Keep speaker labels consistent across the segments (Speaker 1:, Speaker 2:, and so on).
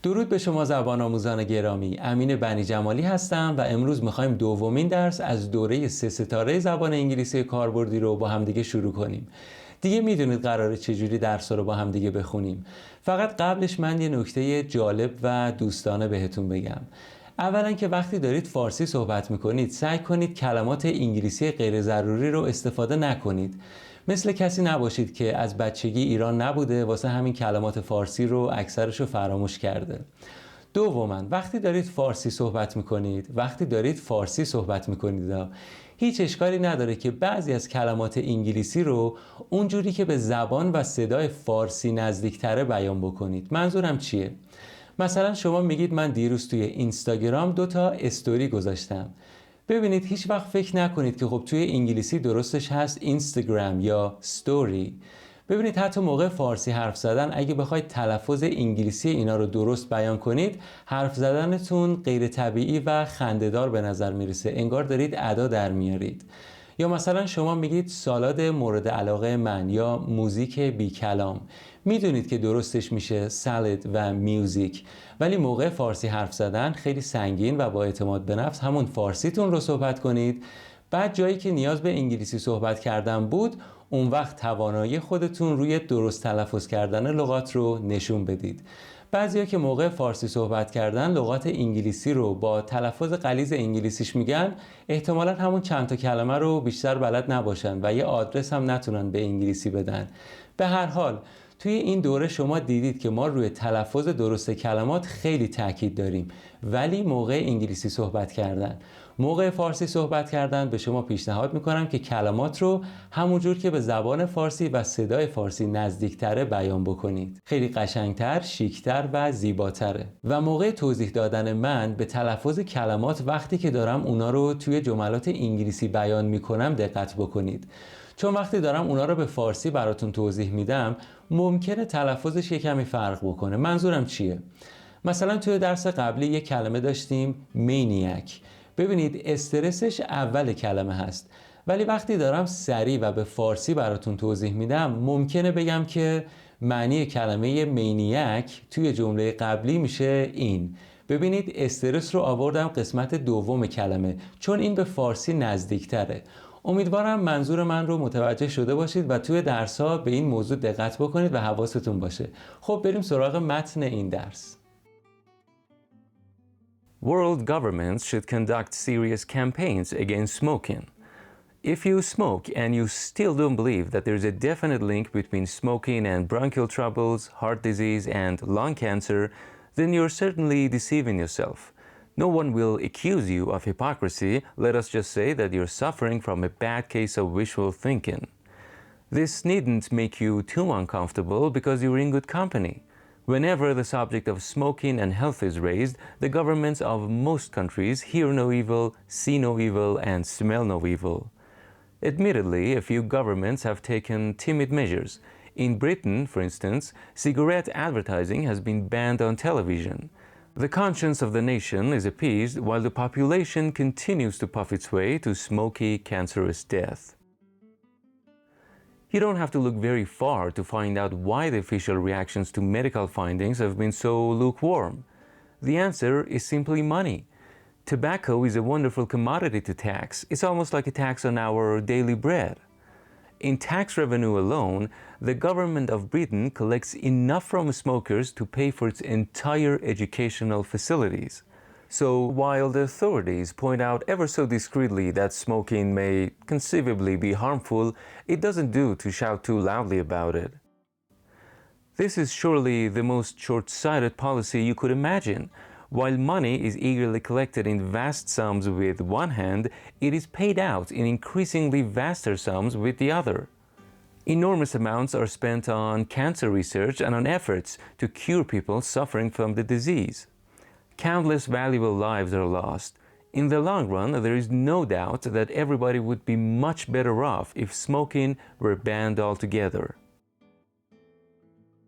Speaker 1: درود به شما زبان آموزان گرامی. امین بنی جمالی هستم و امروز میخوایم دومین درس از دوره 3 ستاره زبان انگلیسی کاربردی رو با همدیگه شروع کنیم. دیگه میدونید قراره چجوری درس رو با همدیگه بخونیم. فقط قبلش من یه نکته جالب و دوستانه بهتون بگم. اولا که وقتی دارید فارسی صحبت میکنید سعی کنید کلمات انگلیسی غیر ضروری رو استفاده نکنید. مثل کسی نباشید که از بچگی ایران نبوده واسه همین کلمات فارسی رو اکثرشو فراموش کرده. دوما وقتی دارید فارسی صحبت میکنید هیچ اشکالی نداره که بعضی از کلمات انگلیسی رو اونجوری که به زبان و صدای فارسی نزدیکتره بیان بکنید. منظورم چیه؟ مثلا شما میگید من دیروز توی اینستاگرام 2 استوری گذاشتم. ببینید هیچ وقت فکر نکنید که خب توی انگلیسی درستش هست اینستاگرام یا ستوری. ببینید حتی موقع فارسی حرف زدن اگه بخواید تلفظ انگلیسی اینا رو درست بیان کنید حرف زدنتون غیر طبیعی و خنده‌دار به نظر میرسه، انگار دارید ادا در میارید. یا مثلا شما میگید سالاد مورد علاقه من یا موزیک بی کلام. میدونید که درستش میشه سالاد و میوزیک، ولی موقع فارسی حرف زدن خیلی سنگین و با اعتماد به نفس همون فارسیتون رو صحبت کنید. بعد جایی که نیاز به انگلیسی صحبت کردن بود اون وقت توانایی خودتون روی درست تلفظ کردن لغات رو نشون بدید. بعضیا که موقع فارسی صحبت کردن لغات انگلیسی رو با تلفظ غلیظ انگلیسیش میگن، احتمالاً همون چند تا کلمه رو بیشتر بلد نباشن و یه آدرس هم نتونن به انگلیسی بدن. به هر حال توی این دوره شما دیدید که ما روی تلفظ درست کلمات خیلی تاکید داریم، ولی موقع انگلیسی صحبت کردن، موقع فارسی صحبت کردن به شما پیشنهاد میکنم که کلمات رو همونجور که به زبان فارسی و صدای فارسی نزدیکتره بیان بکنید. خیلی قشنگتر، شیکتر و زیباتره. و موقع توضیح دادن من به تلفظ کلمات وقتی که دارم اونا رو توی جملات انگلیسی بیان میکنم دقت بکنید. چون وقتی دارم اونا رو به فارسی براتون توضیح میدم ممکنه تلفظش یه کمی فرق بکنه. منظورم چیه؟ مثلا توی درس قبلی یه کلمه داشتیم مینیاک. ببینید استرسش اول کلمه هست، ولی وقتی دارم سریع و به فارسی براتون توضیح میدم ممکنه بگم که معنی کلمه مینیاک توی جمله قبلی میشه این. ببینید استرس رو آوردم قسمت دوم کلمه چون این به فارسی نزدیکتره. امیدوارم منظور من رو متوجه شده باشید و توی درس‌ها به این موضوع دقت بکنید و حواستون باشه. خب بریم سراغ متن این درس.
Speaker 2: World governments should conduct serious campaigns against smoking. If you smoke and you still don't believe that there's a definite link between smoking and bronchial troubles, heart disease, and lung cancer, then you're certainly deceiving yourself. No one will accuse you of hypocrisy. Let us just say that you're suffering from a bad case of wishful thinking. This needn't make you too uncomfortable because you're in good company. Whenever the subject of smoking and health is raised, the governments of most countries hear no evil, see no evil, and smell no evil. Admittedly, a few governments have taken timid measures. In Britain, for instance, cigarette advertising has been banned on television. The conscience of the nation is appeased while the population continues to puff its way to smoky, cancerous death. You don't have to look very far to find out why the official reactions to medical findings have been so lukewarm. The answer is simply money. Tobacco is a wonderful commodity to tax. It's almost like a tax on our daily bread. In tax revenue alone, the government of Britain collects enough from smokers to pay for its entire educational facilities. So while the authorities point out ever so discreetly that smoking may conceivably be harmful, it doesn't do to shout too loudly about it. This is surely the most short-sighted policy you could imagine. While money is eagerly collected in vast sums with one hand, it is paid out in increasingly vaster sums with the other. Enormous amounts are spent on cancer research and on efforts to cure people suffering from the disease. Countless valuable lives are lost. In the long run, there is no doubt that everybody would be much better off if smoking were banned altogether.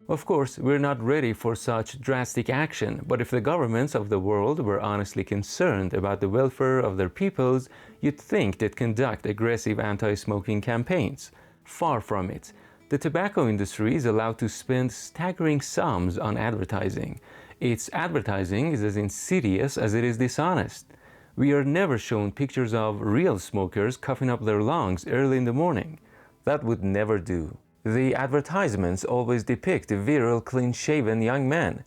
Speaker 2: Of course, we're not ready for such drastic action, but if the governments of the world were honestly concerned about the welfare of their peoples, you'd think they'd conduct aggressive anti-smoking campaigns. Far from it. The tobacco industry is allowed to spend staggering sums on advertising. Its advertising is as insidious as it is dishonest. We are never shown pictures of real smokers coughing up their lungs early in the morning. That would never do. The advertisements always depict virile, clean-shaven young men.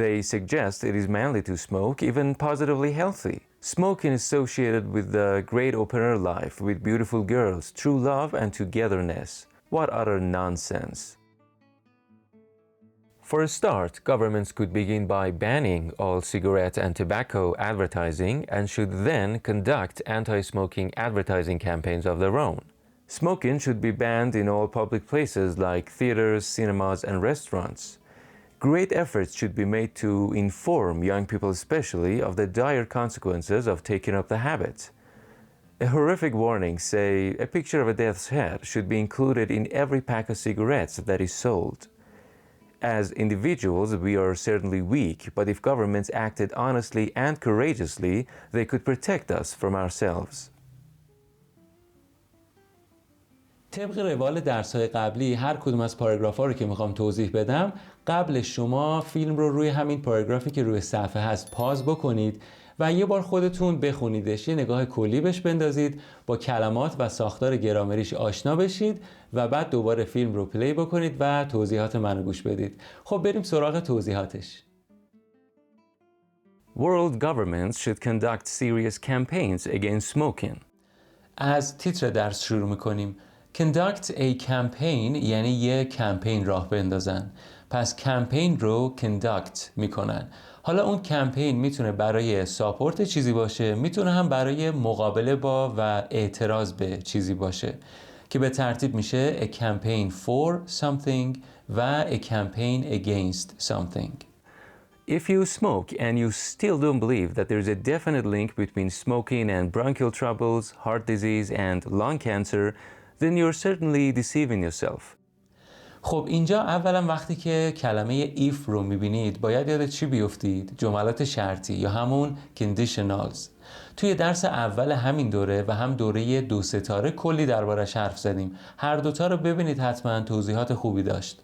Speaker 2: They suggest it is manly to smoke, even positively healthy. Smoking is associated with the great open-air life, with beautiful girls, true love, and togetherness. What utter nonsense. For a start, governments could begin by banning all cigarette and tobacco advertising and should then conduct anti-smoking advertising campaigns of their own. Smoking should be banned in all public places like theaters, cinemas, and restaurants. Great efforts should be made to inform young people especially of the dire consequences of taking up the habit. A horrific warning, say a picture of a death's head, should be included in every pack of cigarettes that is sold. As individuals, we are certainly weak, but if governments acted honestly and courageously, they could protect us from ourselves.
Speaker 1: طبق روال درس‌های قبلی هر کدوم از پاراگراف‌ها رو که میخوام توضیح بدم قبل شما فیلم رو روی همین پاراگرافی که روی صفحه هست پاز بکنید و یه بار خودتون بخونیدش، یه نگاه کلی بهش بندازید، با کلمات و ساختار گرامریش آشنا بشید و بعد دوباره فیلم رو پلی بکنید و توضیحات منو گوش بدید. خب بریم سراغ توضیحاتش.
Speaker 2: World governments should conduct serious campaigns against smoking.
Speaker 1: از تیتر درس شروع میکنیم. Conduct a campaign یعنی یه کمپین راه بندازن. پس کمپین رو conduct میکنن. حالا اون کمپین میتونه برای ساپورت چیزی باشه، میتونه هم برای مقابله با و اعتراض به چیزی باشه که به ترتیب میشه a campaign for something و a campaign against something.
Speaker 2: If you smoke and you still don't believe that there's a definite link between smoking and bronchial troubles, heart disease, and lung cancer, then you're certainly deceiving yourself.
Speaker 1: خب اینجا اولا وقتی که کلمه if رو میبینید باید یاد چی بیفتید؟ جملات شرطی یا همون conditionals. توی درس اول همین دوره و هم دوره 2 ستاره کلی دربارش حرف زدیم. هر دوتا رو ببینید، حتما توضیحات خوبی داشت.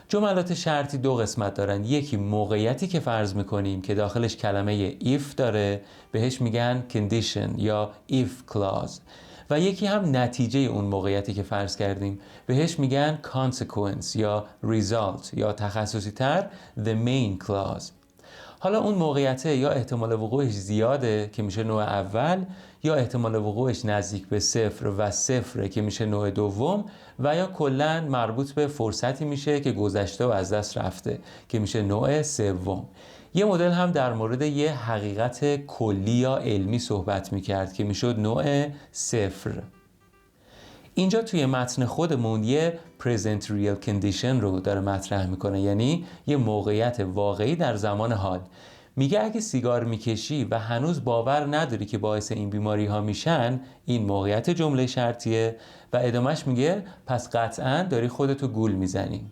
Speaker 1: جملات شرطی 2 قسمت دارن. یکی موقعیتی که فرض میکنیم که داخلش کلمه if داره، بهش میگن condition یا if clause، و یکی هم نتیجه اون موقعیتی که فرض کردیم، بهش میگن consequence یا result یا تخصصی تر the main clause. حالا اون موقعیته یا احتمال وقوعش زیاده که میشه نوع اول، یا احتمال وقوعش نزدیک به 0 و 0 که میشه نوع دوم، و یا کلاً مربوط به فرصتی میشه که گذشته و از دست رفته که میشه نوع سوم. یه مدل هم در مورد یه حقیقت کلی یا علمی صحبت میکرد که میشد نوع 0. اینجا توی متن خودمون یه present real condition رو داره مطرح میکنه، یعنی یه موقعیت واقعی در زمان حال. میگه اگه سیگار میکشی و هنوز باور نداری که باعث این بیماری ها میشن، این موقعیت جمله شرطیه، و ادامش میگه پس قطعاً داری خودتو گول میزنی.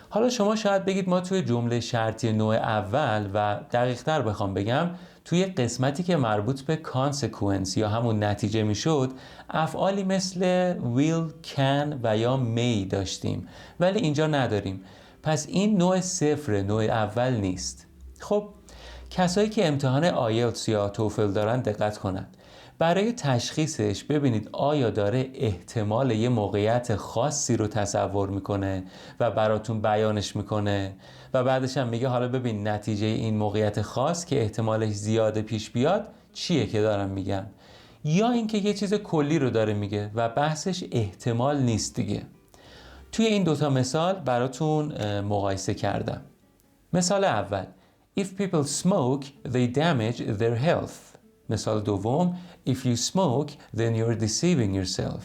Speaker 1: حالا شما شاید بگید ما توی جمله شرطی نوع اول و دقیق‌تر بخوام بگم توی قسمتی که مربوط به consequence یا همون نتیجه میشد افعالی مثل will, can و یا may داشتیم، ولی اینجا نداریم. پس این نوع 0 نوع اول نیست. خب کسایی که امتحان آیلتس یا توفل دارن دقت کنن. برای تشخیصش ببینید آیا داره احتمال یه موقعیت خاصی رو تصور میکنه و براتون بیانش میکنه و بعدش هم میگه حالا ببین نتیجه این موقعیت خاص که احتمالش زیاده پیش بیاد چیه که دارم میگم، یا اینکه یه چیز کلی رو داره میگه و بحثش احتمال نیست دیگه. توی این دوتا مثال براتون مقایسه کردم. مثال اول If people smoke they damage their health. مثال دوم If you smoke then you're deceiving yourself.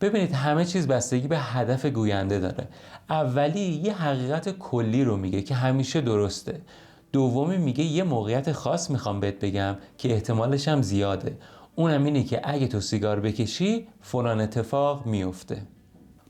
Speaker 1: ببینید همه چیز بستگی به هدف گوینده داره. اولی یه حقیقت کلی رو میگه که همیشه درسته. دومی میگه یه موقعیت خاص میخوام بهت بگم که احتمالش هم زیاده. اونم اینه که اگه تو سیگار بکشی فلان اتفاق میفته.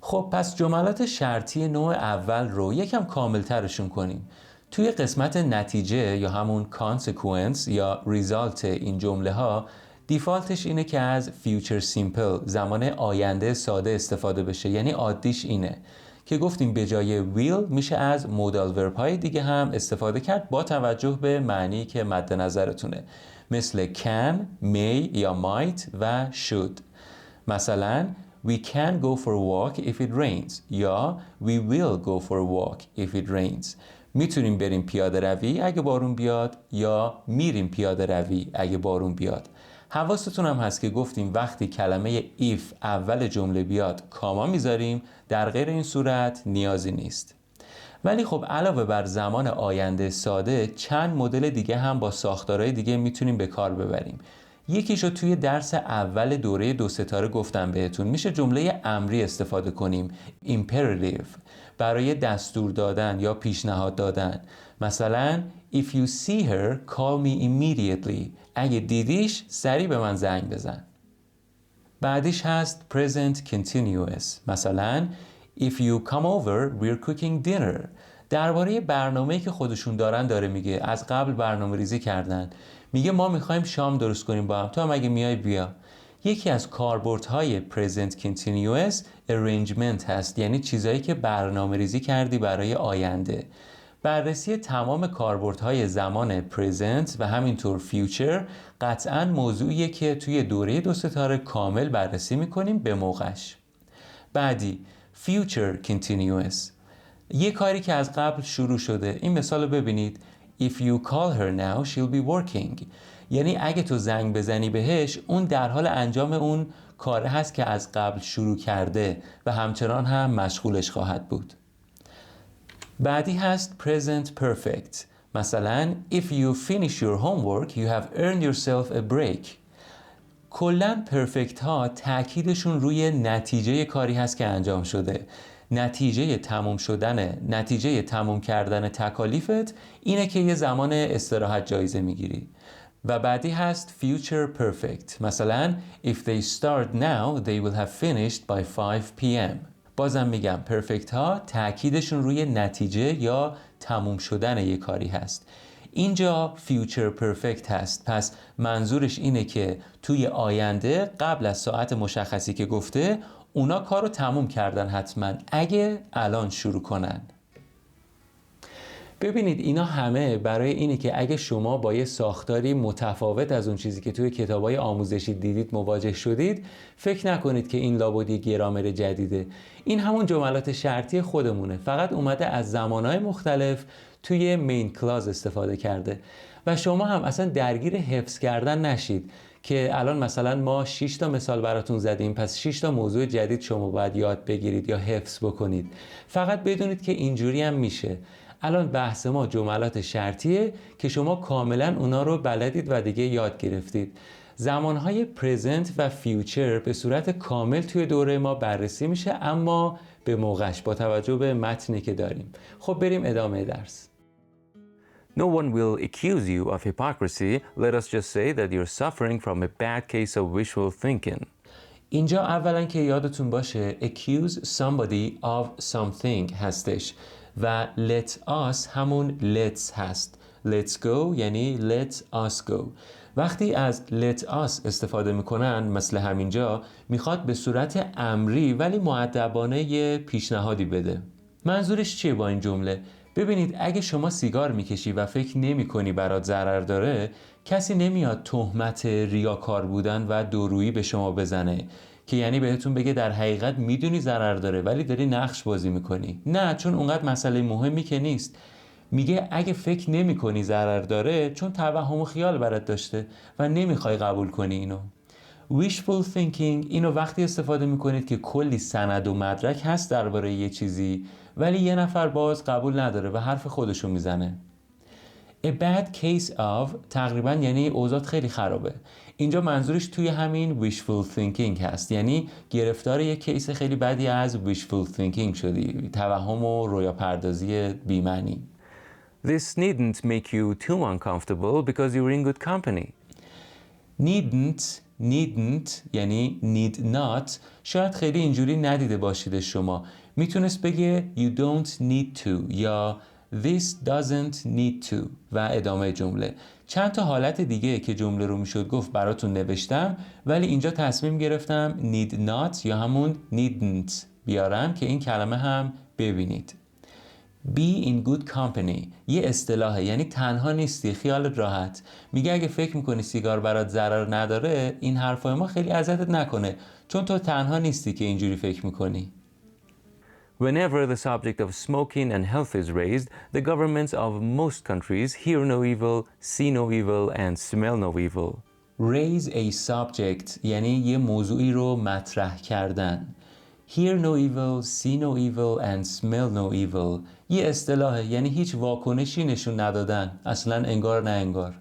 Speaker 1: خب پس جملات شرطی نوع اول رو یکم کاملترشون کنیم. توی قسمت نتیجه یا همون consequence یا result این جمله ها دیفالتش اینه که از future simple زمان آینده ساده استفاده بشه، یعنی عادیش اینه که گفتیم به جای will میشه از modal verb های دیگه هم استفاده کرد با توجه به معنی که مد نظرتونه، مثل can, may یا might و should. مثلا we can go for a walk if it rains یا we will go for a walk if it rains. میتونیم بریم پیاده روی اگه بارون بیاد یا میریم پیاده روی اگه بارون بیاد. حواستون هم هست که گفتیم وقتی کلمه if اول جمله بیاد کاما میذاریم، در غیر این صورت نیازی نیست. ولی خب علاوه بر زمان آینده ساده چند مدل دیگه هم با ساختارهای دیگه میتونیم به کار ببریم. یکیشو توی درس اول دوره 2 ستاره گفتم بهتون، میشه جمله امری استفاده کنیم، imperative، برای دستور دادن یا پیشنهاد دادن. مثلا if you see her call me immediately، اگه دیدیش سریع به من زنگ بزن. بعدیش هست present continuous، مثلا if you come over we're cooking dinner. درباره برنامه‌ای که خودشون دارن داره میگه، از قبل برنامه ریزی کردن، میگه ما میخوایم شام درست کنیم با هم، تو هم اگه میای بیا. یکی از کاربردهای present continuous arrangement هست، یعنی چیزایی که برنامه ریزی کردی برای آینده. بررسی تمام کاربردهای زمان present و همینطور future قطعاً موضوعیه که توی دوره 2 ستاره کامل بررسی میکنیم به موقعش. بعدی future continuous، یه کاری که از قبل شروع شده. این مثال رو ببینید، if you call her now she'll be working، یعنی اگه تو زنگ بزنی بهش اون در حال انجام اون کاره هست که از قبل شروع کرده و همچنان هم مشغولش خواهد بود. بعدی هست present perfect، مثلا if you finish your homework you have earned yourself a break. کلاً پرفکت ها تأکیدشون روی نتیجه کاری هست که انجام شده. نتیجه تموم کردن تکالیفت اینه که یه زمان استراحت جایزه میگیری. و بعدی هست future perfect، مثلا if they start now they will have finished by 5 p.m. بازم میگم پرفکت ها تأکیدشون روی نتیجه یا تموم شدن یک کاری هست. اینجا future perfect هست، پس منظورش اینه که توی آینده قبل از ساعت مشخصی که گفته اونا کارو تموم کردن حتما اگه الان شروع کنن. ببینید اینا همه برای اینه که اگه شما با یه ساختاری متفاوت از اون چیزی که توی کتابای آموزشی دیدید مواجه شدید، فکر نکنید که این لابد گرامر جدیده. این همون جملات شرطی خودمونه، فقط اومده از زمانهای مختلف توی مین کلاس استفاده کرده. و شما هم اصلا درگیر حفظ کردن نشید که الان مثلا ما 6 تا مثال براتون زدیم، پس 6 تا موضوع جدید شما باید یاد بگیرید یا حفظ بکنید. فقط بدونید که اینجوری هم میشه. الان بحث ما جملات شرطیه که شما کاملا اونا رو بلدید و دیگه یاد گرفتید. زمانهای present و future به صورت کامل توی دوره ما بررسی میشه، اما به موقعش با توجه به متنی که داریم. خب بریم ادامه درس.
Speaker 2: No one will accuse you of hypocrisy. Let us just say that you're suffering from a bad case of wishful thinking.
Speaker 1: اینجا اولا که یادتون باشه accuse somebody of something هستش و let us همون let's هست. let's go یعنی let us go. وقتی از let us استفاده میکنن مثل همینجا، میخواد به صورت امری ولی مؤدبانه یه پیشنهادی بده. منظورش چیه با این جمله؟ ببینید اگه شما سیگار میکشی و فکر نمی‌کنی برات ضرر داره، کسی نمیاد تهمت ریاکار بودن و دورویی به شما بزنه که یعنی بهتون بگه در حقیقت میدونی ضرر داره ولی داری نقش بازی میکنی. نه، چون اونقدر مسئله مهمی که نیست. میگه اگه فکر نمی‌کنی ضرر داره چون توهم و خیال برات داشته و نمیخوای قبول کنی اینو. wishful thinking اینو وقتی استفاده میکنید که کلی سند و مدرک هست درباره یه چیزی ولی یه نفر باز قبول نداره و حرف خودشو میزنه. A bad case of تقریبا یعنی اوضاع خیلی خرابه. اینجا منظورش توی همین wishful thinking هست، یعنی گرفتار یه کیس خیلی بدی از wishful thinking شدی، توهم و رویا پردازی بی‌معنی.
Speaker 2: This needn't make you too uncomfortable because you're in good company.
Speaker 1: needn't یعنی need not شاید خیلی اینجوری ندیده باشید شما. میتونست بگه you don't need to یا This doesn't need to و ادامه جمله. چند تا حالت دیگه که جمله رو میشد گفت براتون نوشتم، ولی اینجا تصمیم گرفتم need not یا همون needn't بیارم که این کلمه هم ببینید. Be in good company یه اصطلاحه، یعنی تنها نیستی، خیالت راحت. میگه اگه فکر میکنی سیگار برات ضرر نداره، این حرفای ما خیلی اذیتت نکنه، چون تو تنها نیستی که اینجوری فکر میکنی.
Speaker 2: Whenever the subject of smoking and health is raised, the governments of most countries hear no evil, see no evil, and smell no evil.
Speaker 1: Raise a subject یعنی یه موضوعی رو مطرح کردن. Hear no evil, see no evil, and smell no evil یه اصطلاحه، یعنی هیچ واکنشی نشون ندادن، اصلا انگار نه انگار.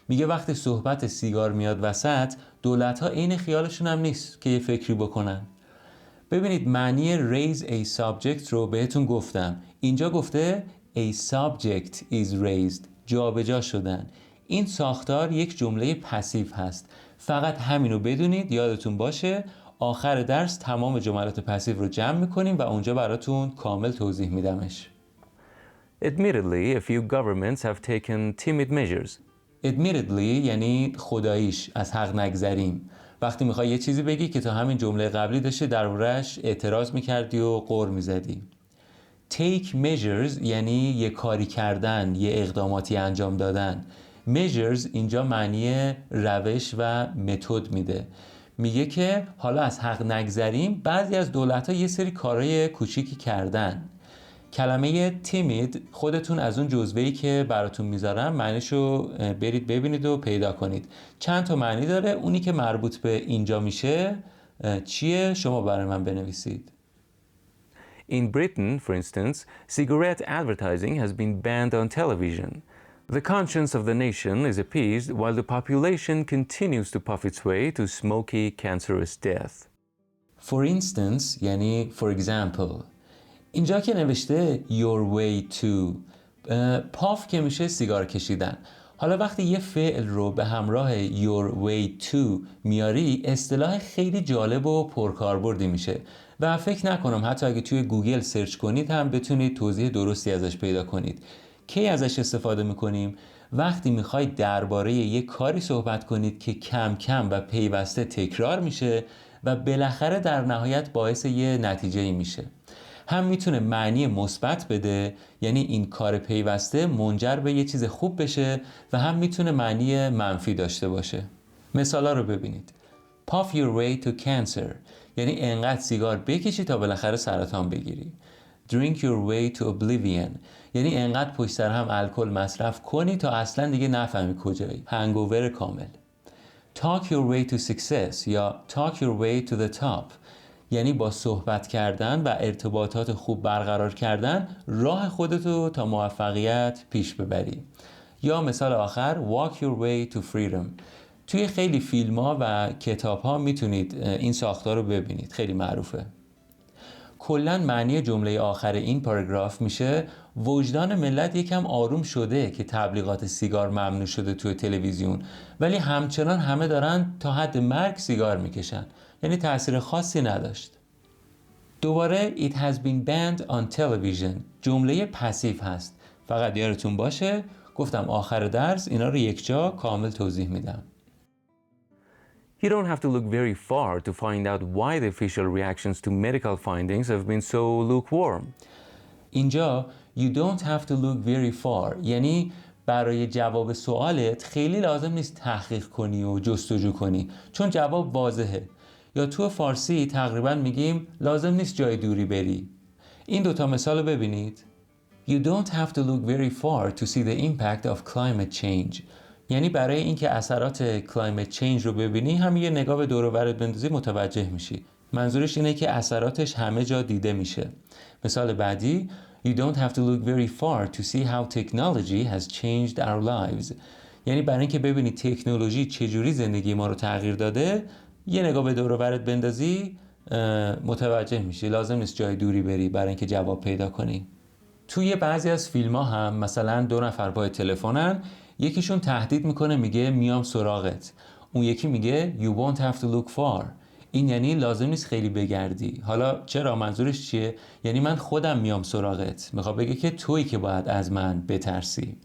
Speaker 1: میگه وقتی صحبت سیگار میاد وسط، دولت‌ها عین خیالشون هم نیست که یه فکری بکنن. ببینید معنی raise a subject رو بهتون گفتم. اینجا گفته a subject is raised، جابجا شدن. این ساختار یک جمله پسیو هست. فقط همین رو بدونید، یادتون باشه. آخر درس تمام جملات پسیو رو جمع میکنیم و اونجا براتون کامل توضیح میدمش.
Speaker 2: Admittedly, a few governments have taken timid measures.
Speaker 1: Admittedly یعنی خداییش، از حق نگذریم. وقتی میخوای یه چیزی بگی که تا همین جمله قبلی داشته درباره‌اش اعتراض میکردی و غر میزدی. Take measures یعنی یه کاری کردن، یه اقداماتی انجام دادن. Measures اینجا معنی روش و متد میده. میگه که حالا از حق نگذریم، بعضی از دولت‌ها یه سری کارهای کوچیکی کردن. کلمه تیمید خودتون از اون جزوه‌ای که براتون میذارم معنیشو برید ببینید و پیدا کنید. چند تا معنی داره، اونی که مربوط به اینجا میشه چیه شما برای من بنویسید.
Speaker 2: In Britain, for instance, cigarette advertising has been banned on television. The conscience of the nation is appeased while the population continues to puff its way to smoky, cancerous death.
Speaker 1: For instance یعنی for example. اینجا که نوشته your way to، پاف که میشه سیگار کشیدن. حالا وقتی یه فعل رو به همراه your way to میاری، اصطلاح خیلی جالب و پرکاربردی میشه و فکر نکنم حتی اگه توی گوگل سرچ کنید هم بتونید توضیح درستی ازش پیدا کنید. کی ازش استفاده میکنیم؟ وقتی میخواید درباره یه کاری صحبت کنید که کم کم و پیوسته تکرار میشه و بالاخره در نهایت باعث یه نتیجه‌ای میشه. هم میتونه معنی مثبت بده، یعنی این کار پیوسته منجر به یه چیز خوب بشه، و هم میتونه معنی منفی داشته باشه. مثالا رو ببینید. Puff your way to cancer یعنی انقدر سیگار بکشی تا بالاخره سرطان بگیری. Drink your way to oblivion یعنی انقدر پشت سر هم الکل مصرف کنی تا اصلا دیگه نفهمی کجایی. هنگوور کامل. Talk your way to success یا talk your way to the top یعنی با صحبت کردن و ارتباطات خوب برقرار کردن راه خودتو تا موفقیت پیش ببری. یا مثال آخر walk your way to freedom. توی خیلی فیلم ها و کتاب ها میتونید این ساختار رو ببینید، خیلی معروفه. کلاً معنی جمله آخر این پاراگراف میشه وجدان ملت یکم آروم شده که تبلیغات سیگار ممنوع شده توی تلویزیون، ولی همچنان همه دارن تا حد مرگ سیگار میکشن، یعنی تأثیر خاصی نداشت. دوباره it has been banned on television جمله پسیو هست. فقط یادتون باشه گفتم آخر درس اینا رو یک جا کامل توضیح میدم.
Speaker 2: You don't have to look very far to find out why the official reactions to medical findings have been so lukewarm.
Speaker 1: اینجا you don't have to look very far یعنی برای جواب سوالت خیلی لازم نیست تحقیق کنی و جستجو کنی، چون جواب واضحه. یا تو فارسی تقریبا میگیم لازم نیست جای دوری بری. این دوتا مثال رو ببینید. You don't have to look very far to see the impact of climate change یعنی برای اینکه اثرات climate change رو ببینی هم یه نگاه به دور و برت بندازی متوجه میشی. منظورش اینه که اثراتش همه جا دیده میشه. مثال بعدی You don't have to look very far to see how technology has changed our lives یعنی برای اینکه ببینی تکنولوژی چجوری زندگی ما رو تغییر داده، یه نگاه به دور و برت بندازی متوجه میشی. لازم نیست جای دوری بری برای اینکه جواب پیدا کنی. توی بعضی از فیلم ها هم مثلا دو نفر پای تلفنن، یکیشون تهدید میکنه میگه میام سراغت، اون یکی میگه You won't have to look far. این یعنی لازم نیست خیلی بگردی. حالا چرا؟ منظورش چیه؟ یعنی من خودم میام سراغت. میخواد بگه که تویی که باید از من بترسی.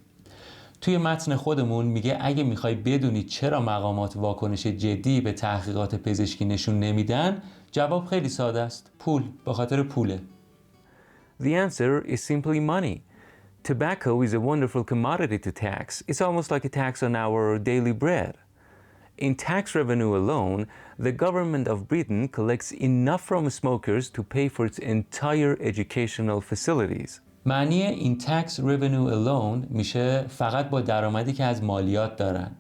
Speaker 1: توی متن خودمون میگه اگه میخوای بدونی چرا مقامات واکنش جدی به تحقیقات پزشکی نشون نمیدن، جواب خیلی ساده است. پول. به خاطر پوله.
Speaker 2: The answer is simply money. Tobacco is a wonderful commodity to tax. It's almost like a tax on our daily bread. In tax revenue alone, the government of Britain collects enough from smokers to pay for its entire educational facilities.
Speaker 1: معنی این tax revenue alone میشه فقط با درآمدی که از مالیات دارن.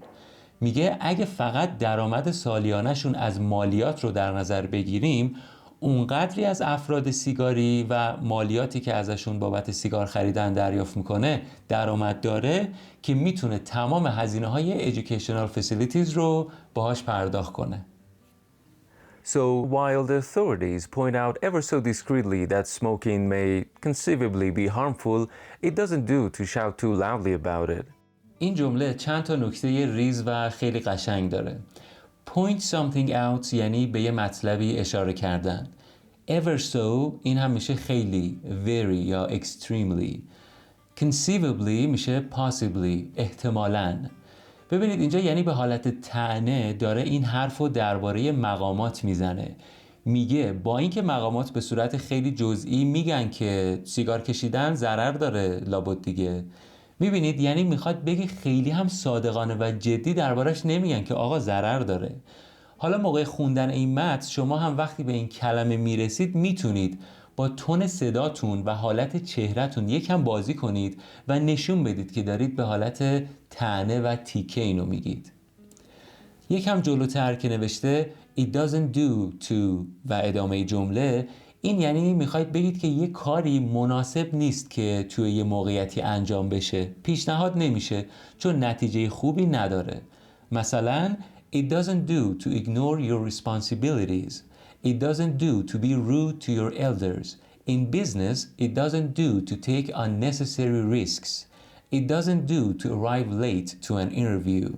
Speaker 1: میگه اگه فقط درآمد سالیانه‌شون از مالیات رو در نظر بگیریم، اونقدری از افراد سیگاری و مالیاتی که ازشون بابت سیگار خریدن دریافت میکنه درآمد داره که میتونه تمام هزینه‌های educational facilities رو باهاش پرداخت کنه.
Speaker 2: So while the authorities point out ever so discreetly that smoking may conceivably be harmful, it doesn't do to shout too loudly about it.
Speaker 1: این جمله چند تا نکته ریز و خیلی قشنگ داره. Point something out یعنی به یه مطلبی اشاره کردن. Ever so این هم میشه خیلی، very یا extremely. Conceivably میشه possibly، احتمالاً. ببینید اینجا یعنی به حالت طعنه داره این حرف رو درباره مقامات میزنه. میگه با اینکه مقامات به صورت خیلی جزئی میگن که سیگار کشیدن ضرر داره لابد دیگه. میبینید یعنی میخواد بگی خیلی هم صادقانه و جدی دربارش نمیگن که آقا ضرر داره. حالا موقع خوندن این متن شما هم وقتی به این کلمه میرسید میتونید با تون صداتون و حالت چهرهتون یکم بازی کنید و نشون بدید که دارید به حالت طعنه و تیکه اینو میگید. یکم جلوتر که نوشته It doesn't do to و ادامه جمله، این یعنی میخواید بگید که یه کاری مناسب نیست که توی یه موقعیتی انجام بشه، پیشنهاد نمیشه چون نتیجه خوبی نداره. مثلا It doesn't do to ignore your responsibilities. It doesn't do to be rude to your elders. In business, it doesn't do to take unnecessary risks. It doesn't do to arrive late to an interview.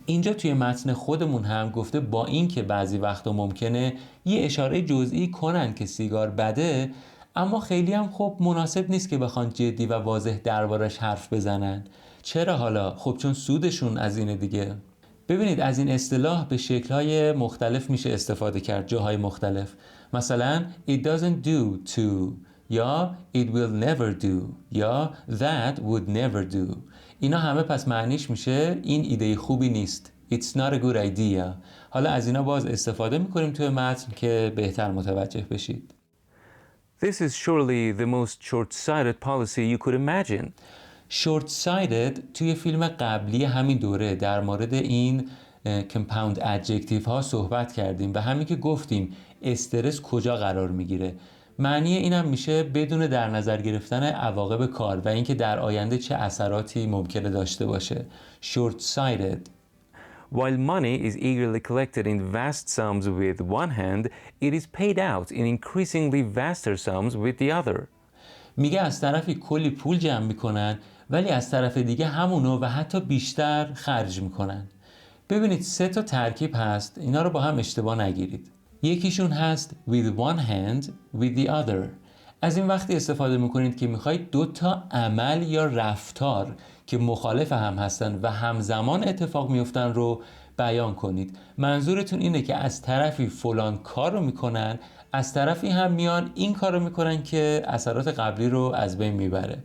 Speaker 1: اینجا توی متن خودمون هم گفته با این که بعضی وقتا ممکنه یه اشاره جزئی کنن که سیگار بده، اما خیلی هم خب مناسب نیست که بخوان جدی و واضح دربارش حرف بزنن. چرا حالا؟ خب چون سودشون از اینه دیگه. ببینید از این اصطلاح به شکل‌های مختلف میشه استفاده کرد جاهای مختلف. مثلا it doesn't do to یا it will never do یا that would never do. اینا همه پس معنیش میشه این ایده خوبی نیست. It's not a good idea. حالا از اینا باز استفاده میکنیم توی متن که بهتر متوجه بشید.
Speaker 2: This is surely the most short-sighted policy you could imagine.
Speaker 1: short-sighted توی فیلم قبلی همین دوره در مورد این compound adjective ها صحبت کردیم و همین که گفتیم استرس کجا قرار میگیره. معنی اینم میشه بدون در نظر گرفتن عواقب کار و اینکه در آینده چه اثراتی ممکنه داشته باشه. short-sighted.
Speaker 2: While money is eagerly collected in vast sums with one hand, it is paid out in increasingly vaster sums with the other.
Speaker 1: میگه از طرفی کلی پول جمع میکنن ولی از طرف دیگه همونو و حتی بیشتر خرج میکنن. ببینید 3 تا ترکیب هست، اینا رو با هم اشتباه نگیرید. یکیشون هست with one hand with the other. از این وقتی استفاده میکنید که میخواید 2 تا عمل یا رفتار که مخالف هم هستن و همزمان اتفاق میفتن رو بیان کنید. منظورتون اینه که از طرفی فلان کار رو میکنن، از طرفی هم میان این کار رو میکنن که اثرات قبلی رو از بین میبره.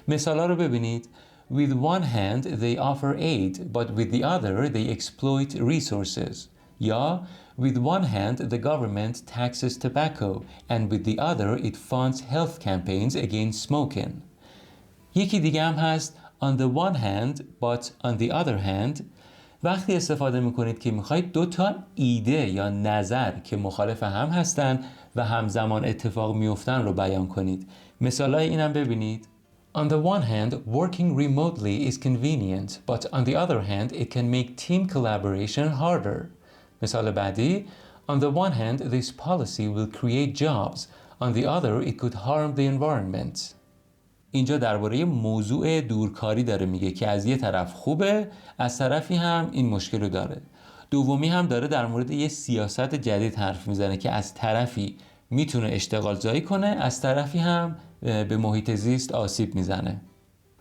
Speaker 1: مثالا رو ببینید. With one hand they offer aid, but with the other they exploit resources. یا With one hand the government taxes tobacco, and with the other it funds health campaigns against smoking. یکی دیگه هم هست On the one hand, but on the other hand. وقتی استفاده میکنید که میخواید 2 تا ایده یا نظر که مخالف هم هستن و همزمان اتفاق میفتن رو بیان کنید. مثالای اینم ببینید. On the one hand, working remotely is convenient, but on the other hand, it can make team collaboration harder. مثال بعدی. On the one hand, this policy will create jobs. On the other, it could harm the environment. اینجا درباره موضوع دورکاری داره میگه که از یه طرف خوبه، از طرفی هم این مشکل رو داره. دومی هم داره در مورد یه سیاست جدید حرف میزنه که از طرفی میتونه اشتغال زایی کنه، از طرفی هم به محیط زیست آسیب میزنه.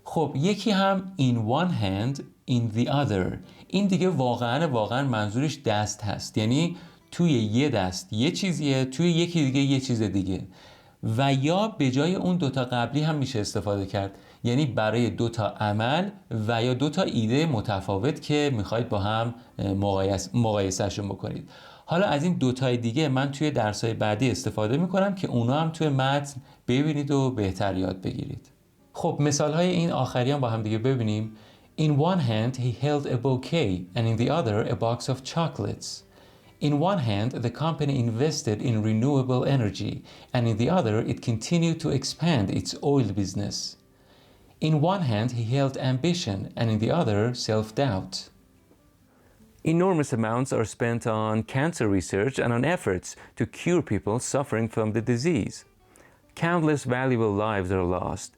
Speaker 1: خب یکی هم in one hand in the other، این دیگه واقعا منظورش دست هست، یعنی توی یه دست یه چیزیه، توی یکی دیگه یه چیز دیگه، و یا به جای اون دوتا قبلی هم میشه استفاده کرد، یعنی برای دوتا عمل و یا دوتا ایده متفاوت که میخواید با هم مقایسهشون بکنید. حالا از این دوتای دیگه من توی درسای بعدی استفاده میکنم که اونا هم توی متن ببینید و بهتر یاد بگیرید. خب مثالهای این آخری هم با هم دیگه ببینیم. In one hand he held a bouquet and in the other a box of chocolates. In one hand the company invested in renewable energy and in the other it continued to expand its oil business. In one hand he held ambition and in the other self-doubt.
Speaker 2: Enormous amounts are spent on cancer research and on efforts to cure people suffering from the disease. Countless valuable lives are lost.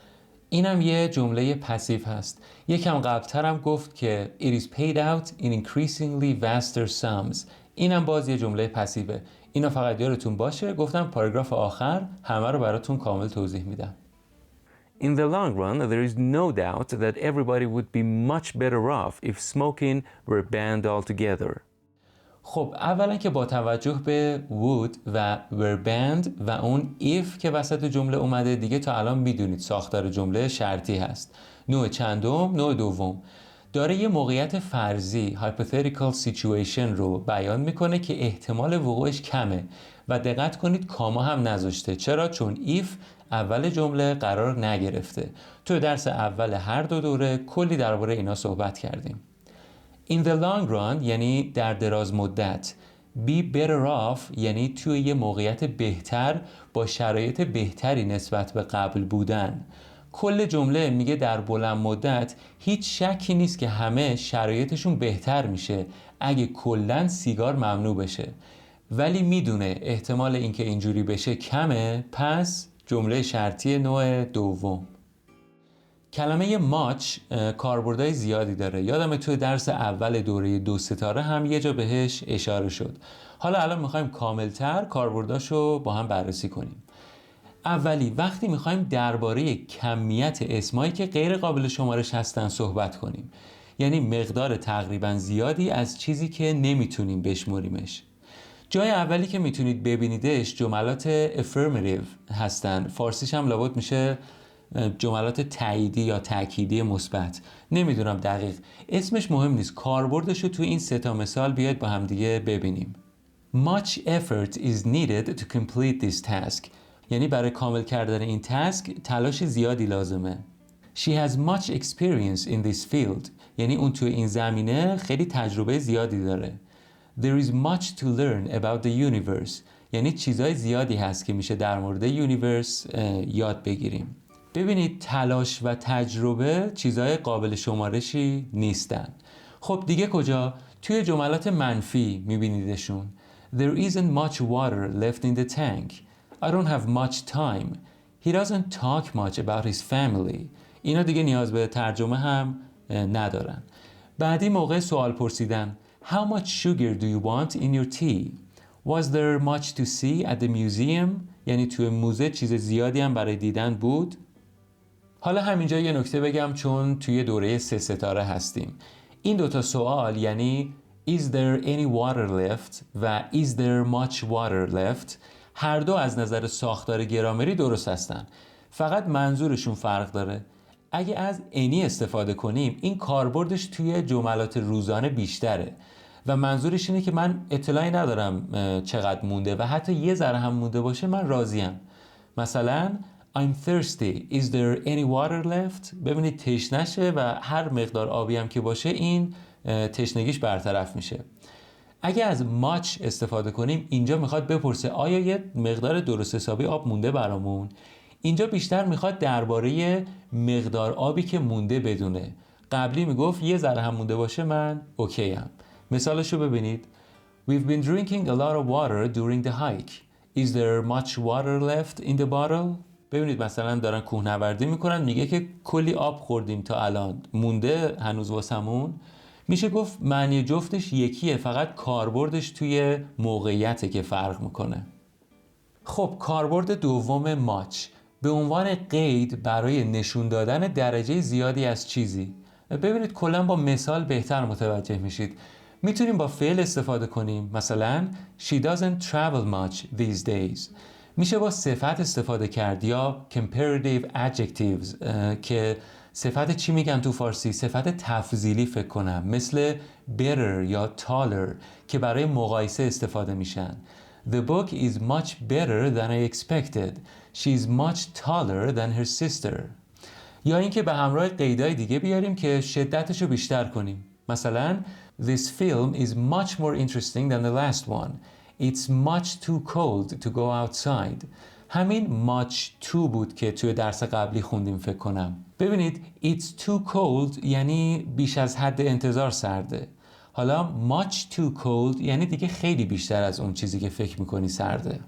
Speaker 1: اینم یه جمله پسیو هست. یکم قبلتر هم گفت که it is paid out in increasingly vaster sums. اینم باز یه جمله پسیوه. اینا فقط یادتون باشه، گفتم پاراگراف آخر همه رو براتون کامل توضیح میدم.
Speaker 2: In the long run, there is no doubt that everybody would be much better off if smoking were banned altogether.
Speaker 1: خب اولا که با توجه به would و were banned و اون if که وسط جمله اومده دیگه تا الان میدونید ساختار جمله شرطی هست. نوع چندم، نوع دوم داره یه موقعیت فرضی hypothetical situation رو بیان میکنه که احتمال وقوعش کمه و دقت کنید کاما هم نذاشته. چرا؟ چون if اول جمله قرار نگرفته. تو درس اول هر دو دوره کلی درباره اینا صحبت کردیم. In the long run یعنی در دراز مدت. Be better off یعنی توی یه موقعیت بهتر با شرایط بهتری نسبت به قبل بودن. کل جمله میگه در بلند مدت هیچ شکی نیست که همه شرایطشون بهتر میشه اگه کلن سیگار ممنوع بشه، ولی میدونه احتمال اینکه اینجوری بشه کمه، پس جمله شرطی نوع دوم. کلمه ماچ کاربردهای زیادی داره. یادمه توی درس اول دوره 2 ستاره هم یه جا بهش اشاره شد. حالا الان میخوایم کاملتر کاربرداشو با هم بررسی کنیم. اولی، وقتی میخوایم درباره کمیت اسمایی که غیر قابل شمارش هستن صحبت کنیم، یعنی مقدار تقریبا زیادی از چیزی که نمیتونیم بشموریمش. جای اولی که میتونید ببینیدش جملات affirmative هستن. فارسیش هم لابد میشه جملات تاییدی یا تأکیدی مثبت. نمیدونم دقیق، اسمش مهم نیست. کاربردش رو توی این 3 مثال بیاید با هم دیگه ببینیم. Much effort is needed to complete this task. یعنی برای کامل کردن این تاسک تلاش زیادی لازمه. She has much experience in this field. یعنی اون توی این زمینه خیلی تجربه زیادی داره. There is much to learn about the universe. یعنی چیزای زیادی هست که میشه در مورد یونیورس یاد بگیریم. ببینید تلاش و تجربه چیزای قابل شمارشی نیستن. خب دیگه کجا؟ توی جملات منفی میبینیدشون. There isn't much water left in the tank. I don't have much time. He doesn't talk much about his family. اینا دیگه نیاز به ترجمه هم ندارن. بعدی موقع سوال پرسیدن. How much sugar do you want in your tea? Was there much to see at the museum? یعنی توی موزه چیز زیادی هم برای دیدن بود؟ حالا همینجا یه نکته بگم چون توی دوره 3 ستاره هستیم. این دوتا سوال یعنی Is there any water left و Is there much water left هر دو از نظر ساختار گرامری درست هستن. فقط منظورشون فرق داره. اگه از any استفاده کنیم این کاربردش توی جملات روزانه بیشتره و منظورش اینه که من اطلاعی ندارم چقدر مونده و حتی یه ذره هم مونده باشه من راضیم. مثلا I'm thirsty. Is there any water left؟ ببینید تشنشه و هر مقدار آبی هم که باشه این تشنگیش برطرف میشه. اگه از much استفاده کنیم اینجا میخواد بپرسه آیا یه مقدار درست حسابی آب مونده برامون؟ اینجا بیشتر میخواد درباره مقدار آبی که مونده بدونه. قبلی میگفت یه ذره هم مونده باشه من اوکی ام. مثالشو ببینید. We've been drinking a lot of water during the hike. Is there much water left in the bottle؟ ببینید مثلا دارن کوهنوردی میکنن، میگه که کلی آب خوردیم تا الان، مونده هنوز واسمون؟ میشه گفت معنی جفتش یکیه، فقط کاربردش توی موقعیته که فرق میکنه. خب کاربرد دوم ماچ به عنوان قید برای نشون دادن درجه زیادی از چیزی. ببینید کلا با مثال بهتر متوجه میشید. میتونیم با فعل استفاده کنیم، مثلا She doesn't travel much these days. میشه با صفت استفاده کرد یا comparative adjectives که صفت چی میگن تو فارسی؟ صفت تفضیلی فکر کنم، مثل better یا taller که برای مقایسه استفاده میشن. The book is much better than I expected. She's much taller than her sister. یا اینکه به همراه قیدای دیگه بیاریم که شدتش رو بیشتر کنیم. مثلا This film is much more interesting than the last one. It's much too cold to go outside. همین much too بود که توی درس قبلی خوندیم فکر کنم. ببینید It's too cold یعنی بیش از حد انتظار سرده. حالا much too cold یعنی دیگه خیلی بیشتر از اون چیزی که فکر میکنی سرده.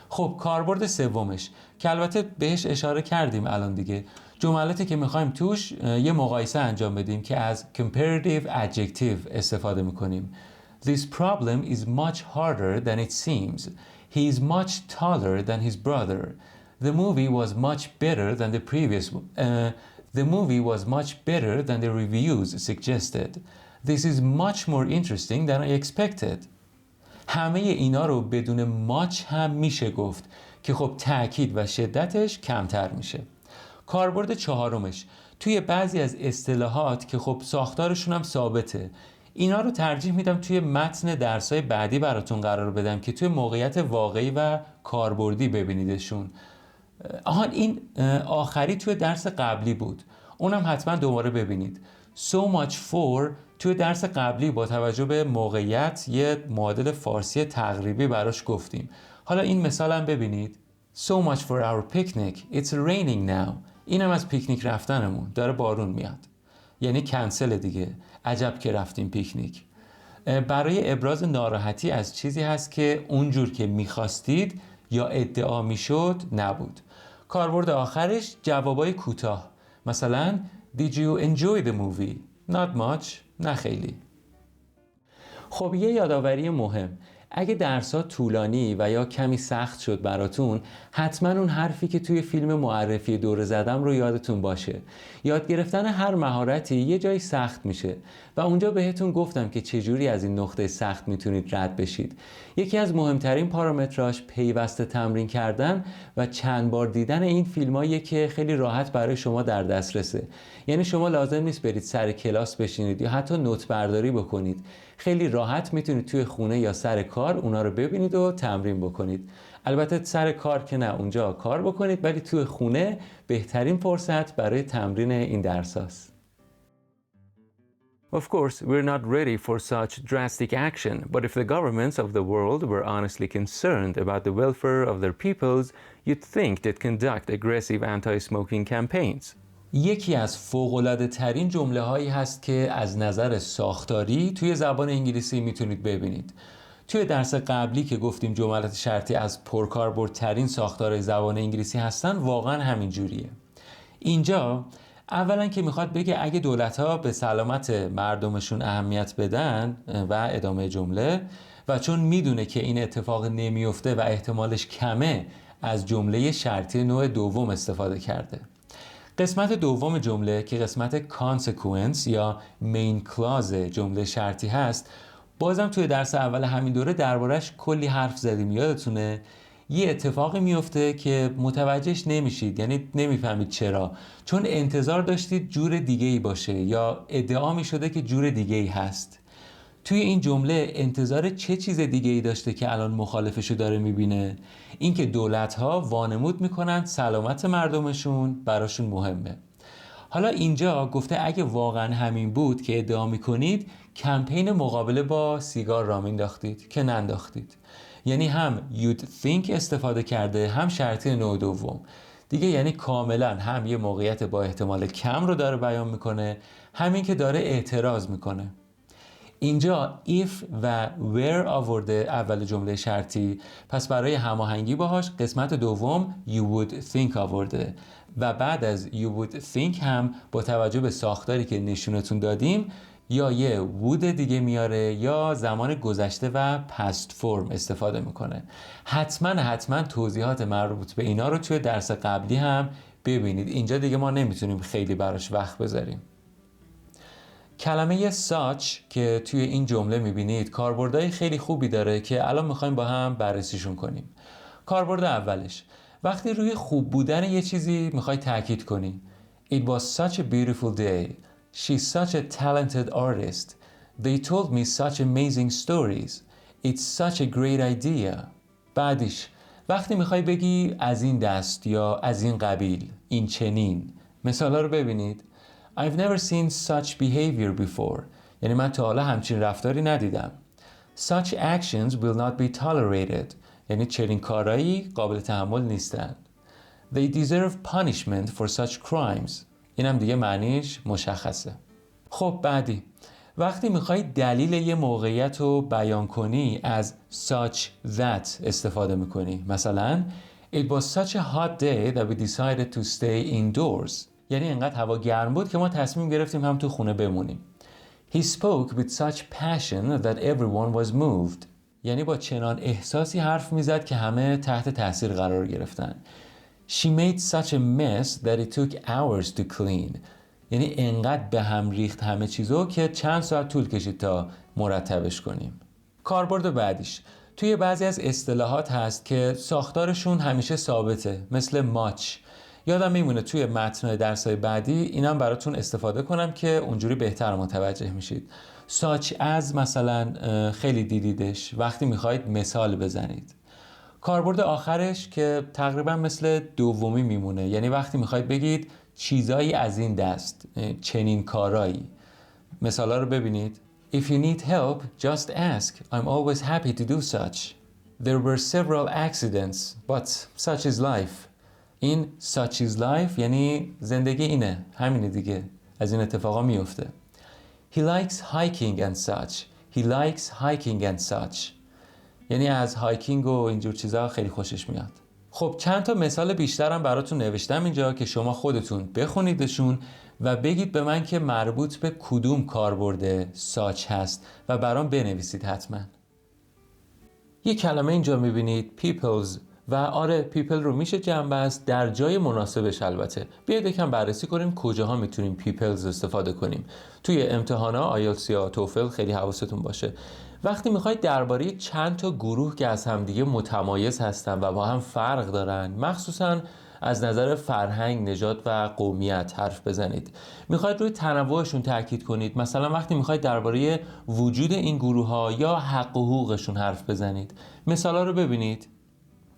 Speaker 1: خب کاربرد سومش که البته بهش اشاره کردیم الان دیگه، جملاتی که میخوایم توش یه مقایسه انجام بدیم که از comparative adjective استفاده میکنیم. This problem is much harder than it seems. He is much taller than his brother. The movie was much better than the movie was much better than the reviews suggested. This is much more interesting than I expected. همه اینا رو بدون ماچ هم میشه گفت که خب تأکید و شدتش کمتر میشه. کاربرد چهارمش توی بعضی از اصطلاحات که خب ساختارشون هم ثابته، اینا رو ترجیح میدم توی متن درسای بعدی براتون قرار بدم که توی موقعیت واقعی و کاربردی ببینیدشون. این آخری توی درس قبلی بود، اونم حتما دوباره ببینید. So much for توی درس قبلی با توجه به موقعیت یه معادل فارسی تقریبی براش گفتیم. حالا این مثال هم ببینید. So much for our picnic. It's raining now. اینم از پیکنیک رفتنمون، داره بارون میاد. یعنی کنسل دیگه. عجب که رفتیم پیکنیک. برای ابراز ناراحتی از چیزی هست که اونجور که میخواستید یا ادعا میشد نبود. کاربرد آخرش جوابای کوتاه. مثلا Did you enjoy the movie? Not much. نه خیلی. خب یه یادآوری مهم، اگه درس‌ها طولانی و یا کمی سخت شد براتون، حتما اون حرفی که توی فیلم معرفی دوره زدم رو یادتون باشه. یاد گرفتن هر مهارتی یه جایی سخت میشه و اونجا بهتون گفتم که چجوری از این نقطه سخت میتونید رد بشید. یکی از مهمترین پارامتراش پیوسته تمرین کردن و چند بار دیدن این فیلماییه که خیلی راحت برای شما در دسترسه. یعنی شما لازم نیست برید سر کلاس بشینید یا حتی نوت برداری بکنید. خیلی راحت میتونید توی خونه یا سر کار اونا رو ببینید و تمرین بکنید. البته سر کار که نه، اونجا کار بکنید، ولی توی خونه بهترین فرصت برای تمرین این درس هست.
Speaker 2: Of course, we're not ready for such drastic action, but if the governments of the world were honestly concerned about the welfare of their peoples, you'd think they'd conduct aggressive anti-smoking campaigns.
Speaker 1: یکی از فوق‌العاده ترین جمله هایی هست که از نظر ساختاری توی زبان انگلیسی میتونید ببینید. توی درس قبلی که گفتیم جملات شرطی از پرکاربردترین ساختار زبان انگلیسی هستن، واقعا همین جوریه. اینجا اولا که میخواد بگه اگه دولت‌ها به سلامت مردمشون اهمیت بدن و ادامه جمله، و چون میدونه که این اتفاق نمیفته و احتمالش کمه، از جمله شرطی نوع دوم استفاده کرده. قسمت دوم جمله که قسمت consequence یا main clause جمله شرطی هست، بازم توی درس اول همین دوره دربارش کلی حرف زدیم. یادتونه یه اتفاقی میفته که متوجهش نمیشید، یعنی نمیفهمید چرا، چون انتظار داشتید جور دیگه‌ای باشه یا ادعا میشده که جور دیگه‌ای هست. توی این جمله انتظار چه چیز دیگه‌ای داشته که الان مخالفشو داره میبینه؟ اینکه دولت‌ها وانمود میکنن سلامت مردمشون براشون مهمه. حالا اینجا گفته اگه واقعا همین بود که ادعا میکنید، کمپین مقابله با سیگار را مینداختید که ننداختید. یعنی هم you'd think استفاده کرده، هم شرطی نوع دوم دیگه، یعنی کاملا هم یه موقعیت با احتمال کم رو داره بیان میکنه، همین که داره اعتراض میکنه. اینجا if و where آورده اول جمله شرطی، پس برای هماهنگی باهاش قسمت دوم you would think آورده و بعد از you would think هم با توجه به ساختاری که نشونتون دادیم یا یه would دیگه میاره یا زمان گذشته و past form استفاده میکنه. حتما توضیحات مربوط به اینا رو توی درس قبلی هم ببینید. اینجا دیگه ما نمیتونیم خیلی براش وقت بذاریم. کلمه such که توی این جمله میبینید کاربردهای خیلی خوبی داره که الان میخوایم با هم بررسیشون کنیم. کاربرد اولش، وقتی روی خوب بودن یه چیزی میخوای تاکید کنی. It was such a beautiful day. She's such a talented artist. They told me such amazing stories. It's such a great idea. بعدش، وقتی میخوای بگی از این دست یا از این قبیل، این چنین. مثالا رو ببینید. I've never seen such behavior before. یعنی من تا حالا همچین رفتاری ندیدم. Such actions will not be tolerated. یعنی چنین کارایی قابل تحمل نیستند. They deserve punishment for such crimes. اینم دیگه معنیش مشخصه. خب بعدی، وقتی میخوای دلیل یه موقعیت رو بیان کنی از such that استفاده میکنی. مثلا It was such a hot day that we decided to stay indoors. یعنی اینقدر هوا گرم بود که ما تصمیم گرفتیم هم تو خونه بمونیم. He spoke with such passion that everyone was moved. یعنی با چنان احساسی حرف میزد که همه تحت تاثیر قرار گرفتن. She made such a mess that it took hours to clean. یعنی انقدر به هم ریخت همه چیزو که چند ساعت طول کشید تا مرتبش کنیم. کاربرد بعدیش، توی بعضی از اصطلاحات هست که ساختارشون همیشه ثابته، مثل much. یادم میمونه توی متن درسای بعدی اینم براتون استفاده کنم که اونجوری بهتر متوجه میشید. such as مثلا خیلی دیدیدش وقتی میخواید مثال بزنید. کاربرد آخرش که تقریبا مثل دومی میمونه، یعنی وقتی میخواید بگید چیزایی از این دست، چنین کارایی. مثالا رو ببینید. If you need help, just ask. I'm always happy to do such. There were several accidents, but such is life. این such is life یعنی زندگی اینه، همینه دیگه، از این اتفاقا میفته. He likes hiking and such. He likes hiking and such. یعنی از هایکینگ و اینجور چیزها خیلی خوشش میاد. خب چند تا مثال بیشترم براتون نوشتم اینجا که شما خودتون بخونیدشون و بگید به من که مربوط به کدوم کاربرد such هست و برام بنویسید حتما. یه کلمه اینجا میبینید peoples و آره people رو میشه جمع بست در جای مناسبش. البته بیاید یکم بررسی کنیم کجاها میتونیم peoples استفاده کنیم. توی امتحانا آیلتس یا توفل خیلی حواستون باشه. وقتی میخواید درباره چند تا گروه که از همدیگه متمایز هستن و با هم فرق دارن، مخصوصاً از نظر فرهنگ، نژاد و قومیت حرف بزنید. میخواید روی تنوعشون تاکید کنید. مثلا وقتی میخواید درباره وجود این گروه‌ها یا حق و حقوقشون حرف بزنید. مثالا رو ببینید.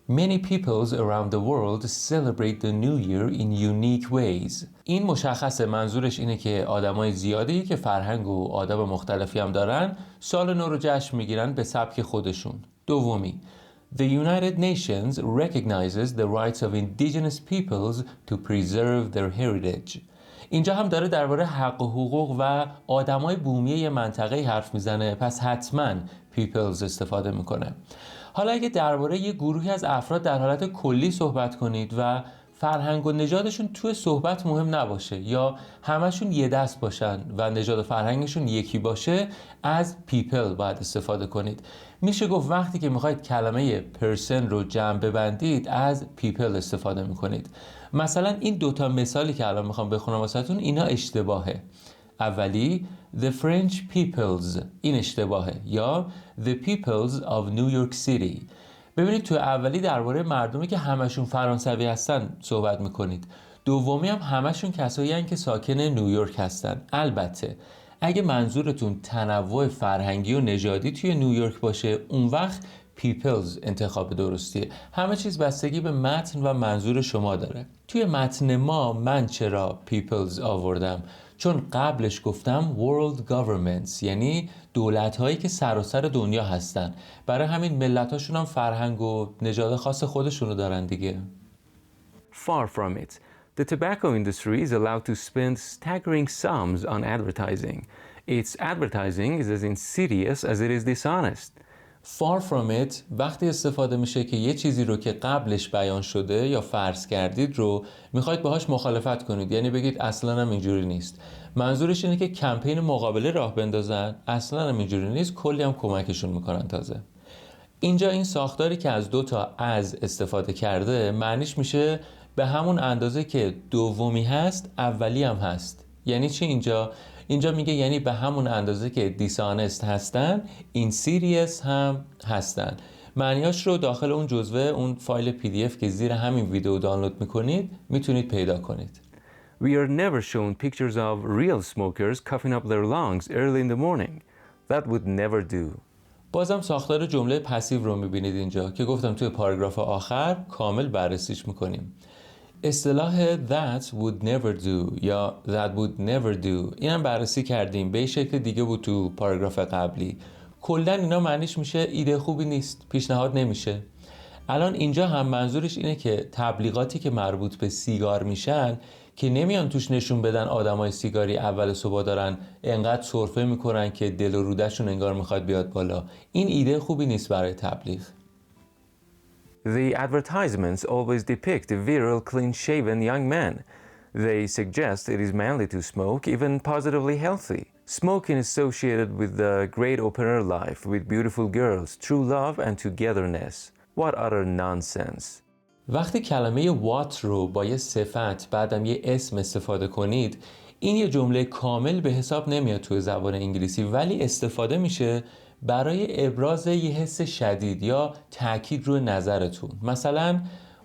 Speaker 1: Many peoples around the world celebrate the new year in unique ways. این مشخصه، منظورش اینه که آدمای زیادی که فرهنگ و آداب مختلفی هم دارن سال نو رو جشن میگیرن به سبک خودشون. دومی، The United Nations recognizes the rights of indigenous peoples to preserve their heritage. اینجا هم داره درباره حق و حقوق و آدمای بومی منطقه‌ای حرف میزنه، پس حتما peoples استفاده میکنه. حالا اگه درباره یه گروهی از افراد در حالت کلی صحبت کنید و فرهنگ و نژادشون توی صحبت مهم نباشه یا همشون یه دست باشن و نژاد و فرهنگشون یکی باشه، از people باید استفاده کنید. میشه گفت وقتی که میخواید کلمه person رو جمع ببندید از people استفاده میکنید. مثلا این دوتا مثالی که الان میخوام بخونم واسهتون اینا اشتباهه. اولی The French peoples، این اشتباهه، یا The peoples of New York City. ببینید تو اولی درباره مردمی که همشون فرانسوی هستن صحبت میکنید. دومی هم همشون کسایی هستن که ساکن نیویورک هستن. البته اگه منظورتون تنوع فرهنگی و نژادی توی نیویورک باشه، اون وقت peoples انتخاب درستیه. همه چیز بستگی به متن و منظور شما داره. توی متن ما من چرا peoples آوردم؟ چون قبلش گفتم world governments، یعنی دولت‌هایی که سراسر دنیا هستن. برای همین ملت‌هاشون هم فرهنگ و نژاد خاص خودشونو دارن دیگه.
Speaker 2: Far from it. The tobacco industry is allowed to spend staggering sums on advertising. Its advertising is as insidious as it is dishonest.
Speaker 1: far from it وقتی استفاده میشه که یه چیزی رو که قبلش بیان شده یا فرض کردید رو میخواید باهاش مخالفت کنید، یعنی بگید اصلا هم اینجوری نیست. منظورش اینه که کمپین مقابله راه بندازن، اصلا هم اینجوری نیست، کلی هم کمکشون میکنن. تازه اینجا این ساختاری که از 2 تا از استفاده کرده معنیش میشه به همون اندازه که دومی هست اولی هم هست. یعنی چی اینجا میگه یعنی به همون اندازه که دیسانست هستن این سیریس هم هستن. معنیاش رو داخل اون جزوه اون فایل PDF که زیر همین ویدیو دانلود میکنید میتونید پیدا کنید.
Speaker 2: We are never shown pictures of real smokers coughing up their lungs early in the morning. That would never do.
Speaker 1: بازم ساختار جمله پسیو رو میبینید اینجا که گفتم توی پاراگراف آخر کامل بررسیش میکنیم. اصطلاح that would never do یا that would never do اینم بررسی کردیم، به شکل دیگه بود تو پاراگراف قبلی. کلا اینا معنیش میشه ایده خوبی نیست، پیشنهاد نمیشه. الان اینجا هم منظورش اینه که تبلیغاتی که مربوط به سیگار میشن که نمیان توش نشون بدن آدمای سیگاری اول صبح دارن انقدر سرفه میکنن که دل و رودشون انگار میخواد بیاد بالا، این ایده خوبی نیست برای تبلیغ.
Speaker 2: The advertisements always depict a virile, clean-shaven young man. They suggest it is manly to smoke, even positively healthy. Smoking is associated with the great opener life, with beautiful girls, true love and togetherness. What utter nonsense.
Speaker 1: وقتی کلمه what رو با یه صفت بعدم یه اسم استفاده کنید، این یه جمله کامل به حساب نمیاد توی زبان انگلیسی، ولی استفاده میشه برای ابراز یه حس شدید یا تاکید روی نظرتون. مثلا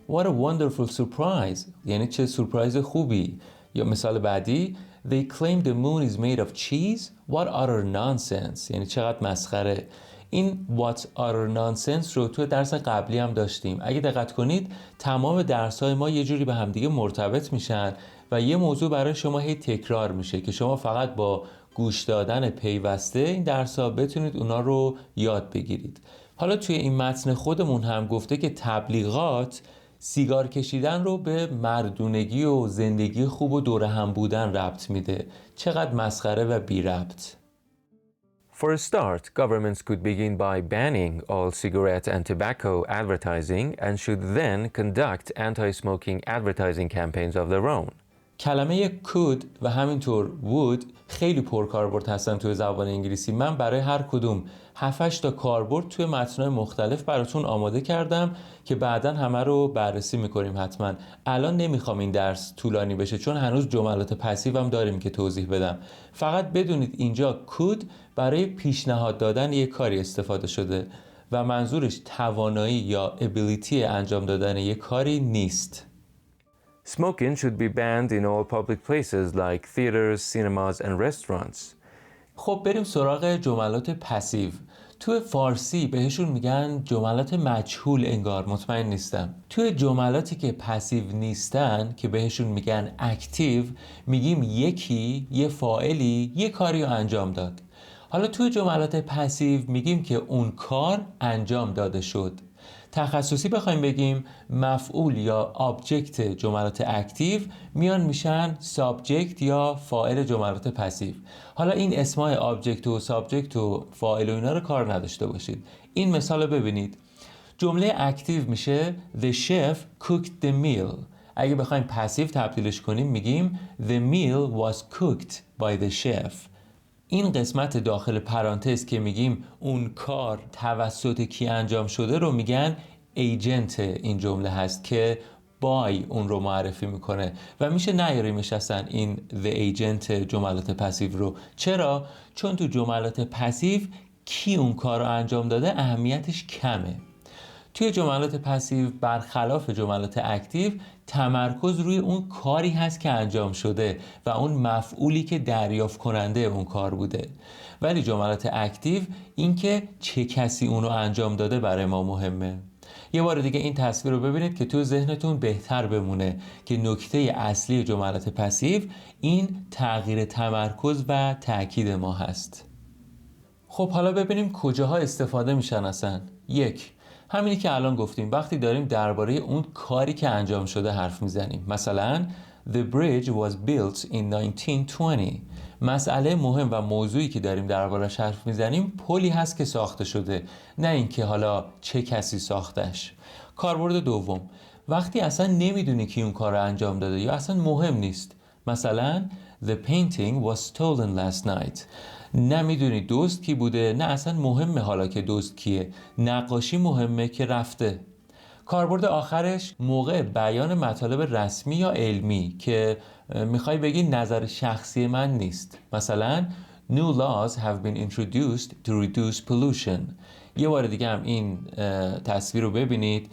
Speaker 1: what a wonderful surprise، یعنی چه سورپرایز خوبی. یا مثال بعدی they claim the moon is made of cheese، what utter nonsense، یعنی چقدر مسخره. این what utter nonsense رو توی درس قبلی هم داشتیم. اگه دقت کنید تمام درس‌های ما یه جوری به همدیگه مرتبط میشن و یه موضوع برای شما هی تکرار میشه که شما فقط با گوش دادن پیوسته این درس‌ها بتونید اونا رو یاد بگیرید. حالا توی این متن خودمون هم گفته که تبلیغات سیگار کشیدن رو به مردونگی و زندگی خوب و دور هم بودن ربط میده. چقدر مسخره و بی ربط.
Speaker 2: For a start, governments could begin by banning all cigarette and tobacco advertising and should then conduct anti-smoking advertising campaigns of their own.
Speaker 1: کلمه could و همینطور would خیلی پرکاربرد هستن توی زبان انگلیسی. من برای هر کدوم 7-8 تا کاربرد توی متن‌های مختلف براتون آماده کردم که بعداً همه رو بررسی می‌کنیم حتما. الان نمیخوام این درس طولانی بشه چون هنوز جملات پسیو هم داریم که توضیح بدم. فقط بدونید اینجا could برای پیشنهاد دادن یک کاری استفاده شده و منظورش توانایی یا ability انجام دادن یک کاری نیست.
Speaker 2: Smoking should be banned in all public places like theaters, cinemas and restaurants.
Speaker 1: خب بریم سراغ جملات پسیو. توی فارسی بهشون میگن جملات مجهول انگار، مطمئن نیستم. توی جملاتی که پسیو نیستن که بهشون میگن اکتیو میگیم یکی، یه فاعلی، یه کاری رو انجام داد. حالا توی جملات پسیو میگیم که اون کار انجام داده شد. تخصصی بخوایم بگیم مفعول یا آبجکت جملات اکتیو میان میشن سابجکت یا فاعل جملات پسیو. حالا این اسمای آبجکت و سابجکت و فاعل و اینا رو کار نداشته باشید. این مثال رو ببینید. جمله اکتیو میشه The chef cooked the meal. اگه بخوایم پسیو تبدیلش کنیم میگیم The meal was cooked by the chef. این قسمت داخل پرانتز که میگیم اون کار توسط کی انجام شده رو میگن ایجنت این جمله هست که بای اون رو معرفی میکنه و میشه نیاریمش اصلا این the ایجنت جملات پسیو رو. چرا؟ چون تو جملات پسیو کی اون کار رو انجام داده اهمیتش کمه. توی جملات پسیو برخلاف جملات اکتیو تمرکز روی اون کاری هست که انجام شده و اون مفعولی که دریافت کننده اون کار بوده. ولی جملات اکتیو این که چه کسی اون رو انجام داده برای ما مهمه. یه بار دیگه این تصویر رو ببینید که تو ذهنتون بهتر بمونه که نکته اصلی جملات پسیو این تغییر تمرکز و تأکید ما هست. خب حالا ببینیم کجاها استفاده میشن اصلا. 1. همینی که الان گفتیم وقتی داریم درباره اون کاری که انجام شده حرف میزنیم. مثلا The bridge was built in 1920. مسئله مهم و موضوعی که داریم درباره‌اش حرف میزنیم پلی هست که ساخته شده، نه اینکه حالا چه کسی ساختش. کاربرد دوم، وقتی اصلا نمیدونی کی اون کار رو انجام داده یا اصلا مهم نیست. مثلا The painting was stolen last night. نمیدونی دزد کی بوده، نه اصلا مهمه حالا که دزد کیه، نقاشی مهمه که رفته. کاربرد آخرش موقع بیان مطالب رسمی یا علمی که میخوای بگی نظر شخصی من نیست. مثلا New laws have been introduced to reduce pollution. یه بار دیگه هم این تصویر رو ببینید،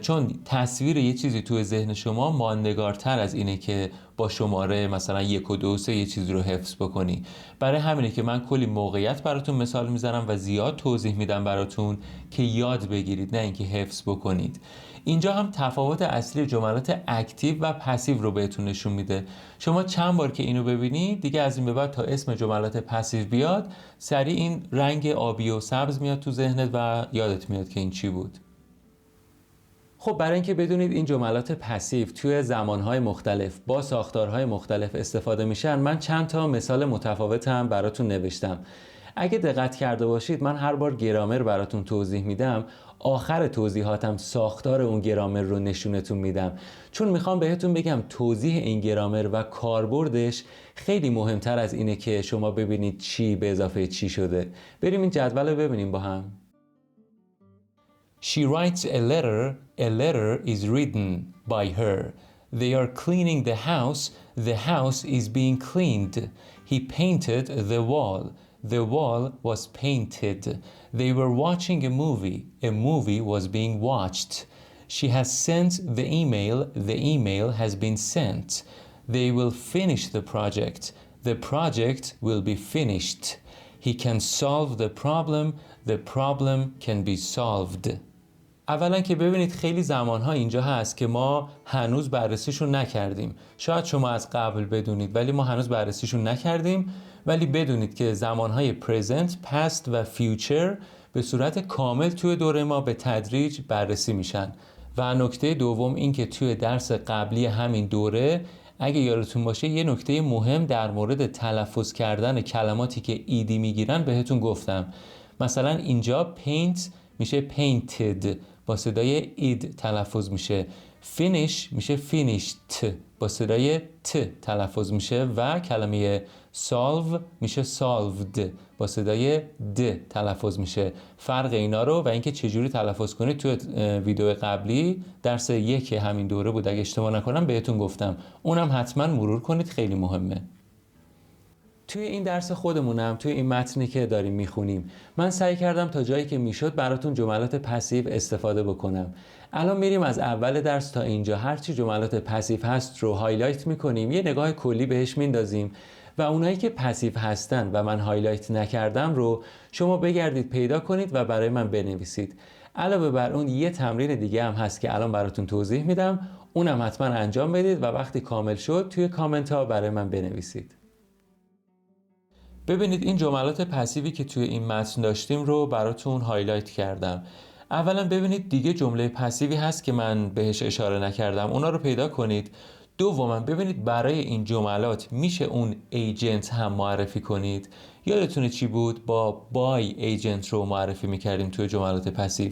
Speaker 1: چون تصویر یه چیزی توی ذهن شما ماندگارتر از اینه که با شماره مثلا 1 و 2 و 3 یه چیزی رو حفظ بکنی. برای همینه که من کلی موقعیت براتون مثال میزنم و زیاد توضیح میدم براتون که یاد بگیرید، نه اینکه حفظ بکنید. اینجا هم تفاوت اصلی جملات اکتیو و پسیو رو بهتون نشون میده. شما چند بار که اینو ببینید دیگه از این به بعد تا اسم جملات پسیو بیاد سریع این رنگ آبی و سبز میاد تو ذهنت و یادت میاد که این چی بود. خب برای اینکه بدونید این جملات پسیو توی زمانهای مختلف با ساختارهای مختلف استفاده میشن، من چند تا مثال متفاوت هم براتون نوشتم. اگه دقت کرده باشید من هر بار گرامر براتون توضیح میدم آخر توضیحاتم ساختار اون گرامر رو نشونتون میدم، چون میخوام بهتون بگم توضیح این گرامر و کاربردش خیلی مهمتر از اینه که شما ببینید چی به اضافه چی شده. بریم این جدول رو ببینیم با هم. She writes a letter. A letter is written by her. They are cleaning the house. The house is being cleaned. He painted the wall. The wall was painted. They were watching a movie. A movie was being watched. She has sent the email. The email has been sent. They will finish the project. The project will be finished. He can solve the problem. The problem can be solved. اولا که ببینید خیلی زمانها اینجا هست که ما هنوز بررسیشون نکردیم. شاید شما از قبل بدونید ولی ما هنوز بررسیشون نکردیم، ولی بدونید که زمانهای present، past و future به صورت کامل توی دوره ما به تدریج بررسی میشن. و نکته دوم این که توی درس قبلی همین دوره اگه یادتون باشه یه نکته مهم در مورد تلفظ کردن کلماتی که ایدی میگیرن بهتون گفتم. مثلا اینجا paint میشه painted با صدای اید تلفظ میشه، finish میشه finished با صدای ت تلفظ میشه و کلمه solve میشه solved با صدای د تلفظ میشه. فرق اینا رو و اینکه چجوری تلفظ کنید توی ویدیو قبلی درس 1 همین دوره بود اگه اشتباه نکنم بهتون گفتم، اونم حتما مرور کنید، خیلی مهمه. توی این درس خودمونم توی این متنی که داریم میخونیم من سعی کردم تا جایی که میشد براتون جملات پسیو استفاده بکنم. الان میریم از اول درس تا اینجا هرچی جملات پسیو هست رو هایلایت میکنیم، یه نگاه کلی بهش میندازیم و اونایی که پسیو هستن و من هایلایت نکردم رو شما بگردید پیدا کنید و برای من بنویسید. علاوه بر اون یه تمرین دیگه هم هست که الان براتون توضیح میدم، اونم حتما انجام بدید و وقتی کامل شد توی کامنت ها برای من بنویسید. ببینید این جملات پسیوی که توی این متن داشتیم رو براتون هایلایت کردم. اولا ببینید دیگه جمله پسیوی هست که من بهش اشاره نکردم، اونا رو پیدا کنید. دوما ببینید برای این جملات میشه اون ایجنت هم معرفی کنید. یادتونه چی بود؟ با بای ایجنت رو معرفی میکردیم توی جملات پسیو.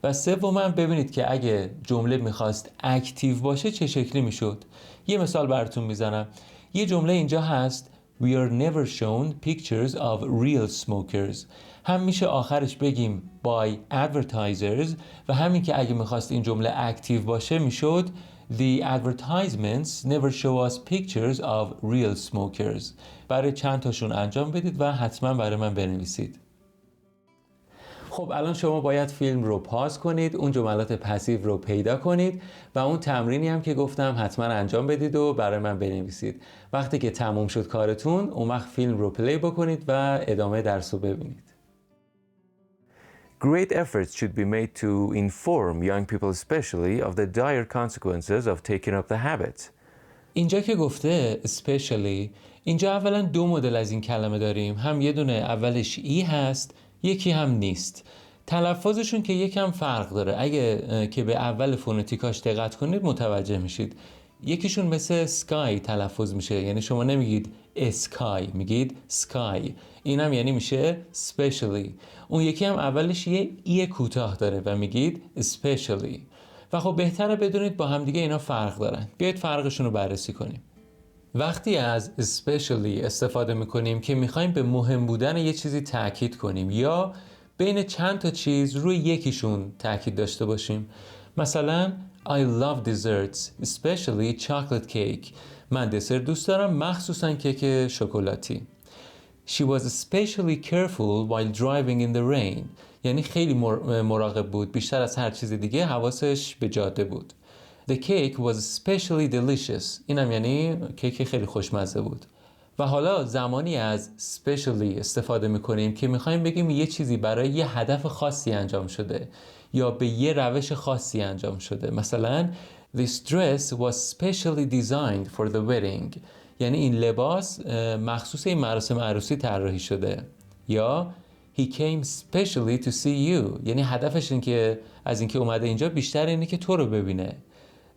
Speaker 1: و سوما ببینید که اگه جمله میخواست اکتیو باشه چه شکلی میشد. یه مثال براتون میزنم. یه جمله اینجا هست We are never shown pictures of real smokers. هم میشه آخرش بگیم by advertisers و همین که اگه میخواست این جمله اکتیو باشه میشد The advertisements never show us pictures of real smokers. برای چند تاشون انجام بدید و حتما برای من بنویسید. خب الان شما باید فیلم رو پاز کنید، اون جملات پسیو رو پیدا کنید و اون تمرینی هم که گفتم حتما انجام بدید و برای من بنویسید. وقتی که تموم شد کارتون اون وقت فیلم رو پلی بکنید و ادامه درس رو ببینید.
Speaker 2: Great efforts should be made to inform young people especially of the dire consequences of taking up the habit.
Speaker 1: اینجا که گفته especially، اینجا اولا دو مدل از این کلمه داریم، هم یه دونه اولش ای هست یکی هم نیست. تلفظشون که یکم فرق داره. اگه که به اول فونتیکاش دقت کنید متوجه میشید. یکیشون مثل سکای تلفظ میشه، یعنی شما نمیگید اسکای، میگید سکای. اینم یعنی میشه specially. اون یکی هم اولش یه ای کوتاه داره و میگید especially. و خب بهتره بدونید با هم دیگه اینا فرق دارن. بیایید فرقشون رو بررسی کنیم. وقتی از especially استفاده میکنیم که میخوایم به مهم بودن یه چیزی تاکید کنیم یا بین چند تا چیز روی یکیشون تاکید داشته باشیم. مثلا I love desserts, especially chocolate cake. من دسر دوست دارم، مخصوصا کیک شکلاتی. She was especially careful while driving in the rain. یعنی خیلی مراقب بود، بیشتر از هر چیز دیگه حواسش به جاده بود. The cake was especially delicious. اینم یعنی کیک خیلی خوشمزه بود. و حالا زمانی از specially استفاده میکنیم که میخوایم بگیم یه چیزی برای یه هدف خاصی انجام شده یا به یه روش خاصی انجام شده. مثلا This dress was specially designed for the wedding. یعنی این لباس مخصوص این مراسم عروسی طراحی شده. یا He came specially to see you. یعنی هدفش این که از اینکه اومده اینجا بیشتر اینه که تو رو ببینه.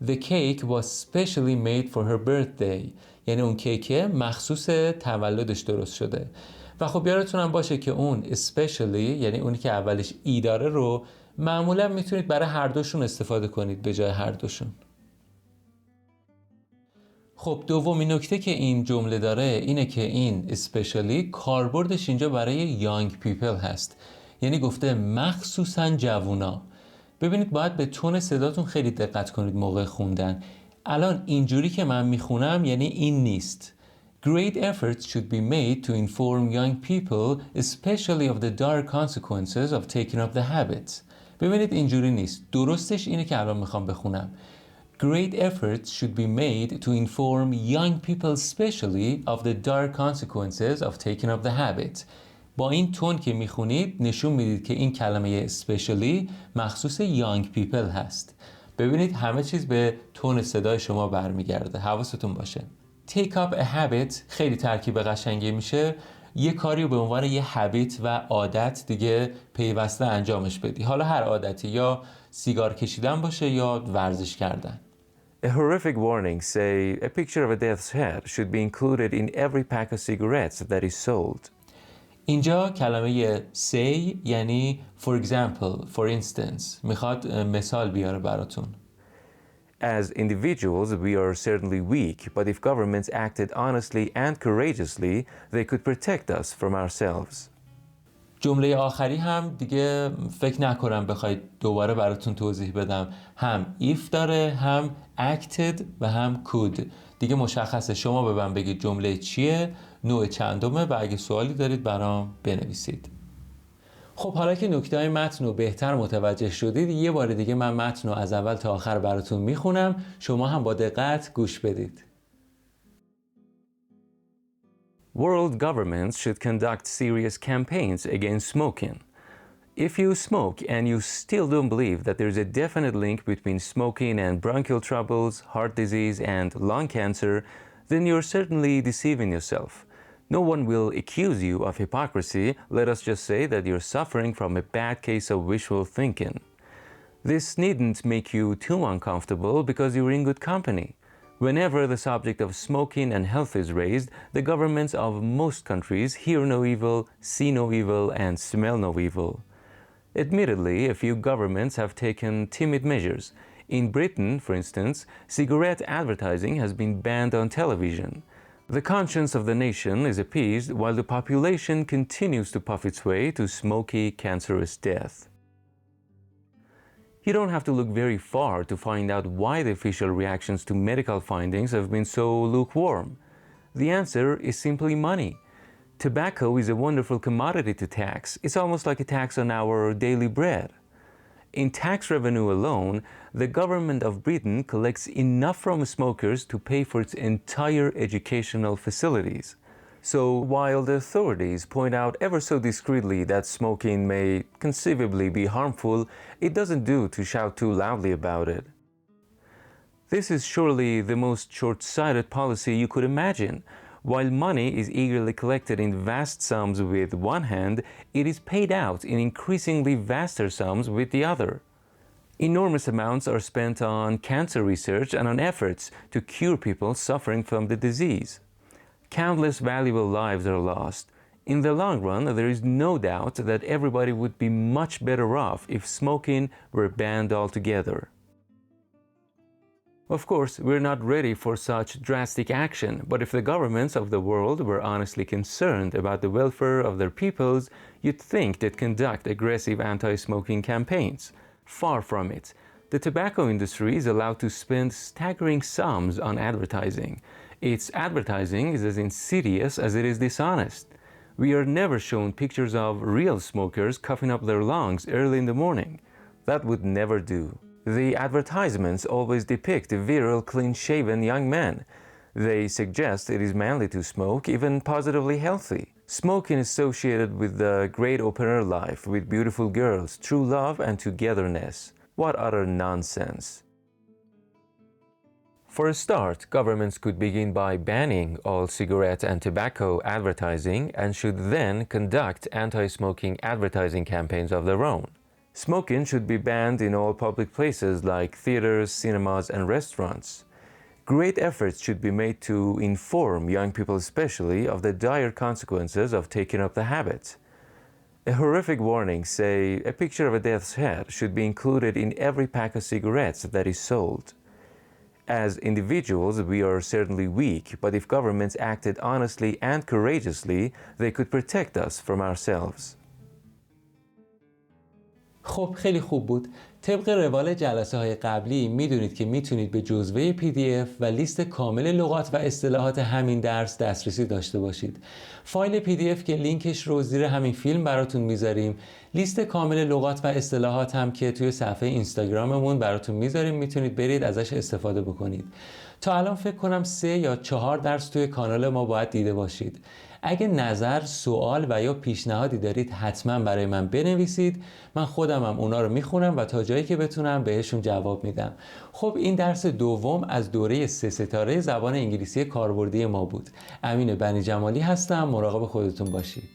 Speaker 1: The cake was specially made for her birthday. یعنی اون کیک مخصوص تولدش درست شده. و خب یادتونم باشه که اون especially یعنی اونی که اولش ای داره رو معمولا میتونید برای هر دوشون استفاده کنید به جای هر دوشون. خب دومین نکته که این جمله داره اینه که این especially کاربردش اینجا برای young people هست. یعنی گفته مخصوصاً جوونا. ببینید باید به تون صداتون خیلی دقت کنید موقع خوندن. الان اینجوری که من میخونم یعنی این نیست. Great efforts should be made to inform young people, especially of the dire consequences of taking up the habit. ببینید اینجوری نیست. درستش اینه که الان میخوام بخونم. Great efforts should be made to inform young people, especially of the dire consequences of taking up the habit. با این تون که میخونید نشون میدید که این کلمه especially مخصوص young people هست. ببینید همه چیز به تون صدای شما برمیگرده. حواستون باشه. Take up a habit خیلی ترکیب قشنگی میشه. یه کاری رو به عنوان یه habit و عادت دیگه پیوسته انجامش بدی. حالا هر عادتی، یا سیگار کشیدن باشه یا ورزش کردن.
Speaker 2: A horrific warning, say, a picture of a death's head should be included in every pack of cigarettes that is sold.
Speaker 1: اینجا کلمه say یعنی for example, for instance. میخواد مثال بیاره براتون.
Speaker 2: As individuals, we are certainly weak, but if governments acted honestly and courageously, they could protect us from ourselves.
Speaker 1: جمله آخری هم دیگه فکر نکنم بخواید دوباره براتون توضیح بدم. هم if داره، هم acted و هم could. دیگه مشخصه، شما به من بگید جمله چیه، نوع چندمه و اگه سوالی دارید برام بنویسید. خب حالا که نکته‌های متن رو بهتر متوجه شدید، یه بار دیگه من متن رو از اول تا آخر براتون میخونم، شما هم با دقت گوش بدید.
Speaker 2: World governments should conduct serious campaigns against smoking. If you smoke and you still don't believe that there's a definite link between smoking and bronchial troubles, heart disease, and lung cancer, then you're certainly deceiving yourself. No one will accuse you of hypocrisy. Let us just say that you're suffering from a bad case of wishful thinking. This needn't make you too uncomfortable because you're in good company. Whenever the subject of smoking and health is raised, the governments of most countries hear no evil, see no evil, and smell no evil. Admittedly, a few governments have taken timid measures. In Britain, for instance, cigarette advertising has been banned on television. The conscience of the nation is appeased while the population continues to puff its way to smoky, cancerous death. You don't have to look very far to find out why the official reactions to medical findings have been so lukewarm. The answer is simply money. Tobacco is a wonderful commodity to tax. It's almost like a tax on our daily bread. In tax revenue alone, the government of Britain collects enough from smokers to pay for its entire educational facilities. So while the authorities point out ever so discreetly that smoking may conceivably be harmful, it doesn't do to shout too loudly about it. This is surely the most short-sighted policy you could imagine. While money is eagerly collected in vast sums with one hand, it is paid out in increasingly vaster sums with the other. Enormous amounts are spent on cancer research and on efforts to cure people suffering from the disease. Countless valuable lives are lost. In the long run, there is no doubt that everybody would be much better off if smoking were banned altogether. Of course, we're not ready for such drastic action, but if the governments of the world were honestly concerned about the welfare of their peoples, you'd think they'd conduct aggressive anti-smoking campaigns. Far from it. The tobacco industry is allowed to spend staggering sums on advertising. Its advertising is as insidious as it is dishonest. We are never shown pictures of real smokers coughing up their lungs early in the morning. That would never do. The advertisements always depict virile, clean-shaven young men. They suggest it is manly to smoke, even positively healthy. Smoking is associated with the great open-air life, with beautiful girls, true love, and togetherness. What utter nonsense. For a start, governments could begin by banning all cigarette and tobacco advertising and should then conduct anti-smoking advertising campaigns of their own. Smoking should be banned in all public places like theaters, cinemas, and restaurants. Great efforts should be made to inform young people especially of the dire consequences of taking up the habit. A horrific warning, say a picture of a death's head, should be included in every pack of cigarettes that is sold. As individuals, we are certainly weak, but if governments acted honestly and courageously, they could protect us from ourselves.
Speaker 1: خب خیلی خوب بود. طبق روال جلسه های قبلی میدونید که میتونید به جزوه PDF و لیست کامل لغات و اصطلاحات همین درس دسترسی داشته باشید. فایل PDF که لینکش رو زیر همین فیلم براتون میذاریم، لیست کامل لغات و اصطلاحات هم که توی صفحه اینستاگراممون براتون میذاریم، میتونید برید ازش استفاده بکنید. تا الان فکر کنم 3 یا 4 درس توی کانال ما باید دیده باشید. اگه نظر، سوال و یا پیشنهادی دارید حتما برای من بنویسید. من خودمم اونا رو میخونم و تا جایی که بتونم بهشون جواب میدم. خب این درس دوم از دوره 3 ستاره زبان انگلیسی کاربردی ما بود. امین بنی جمالی هستم. مراقب خودتون باشید.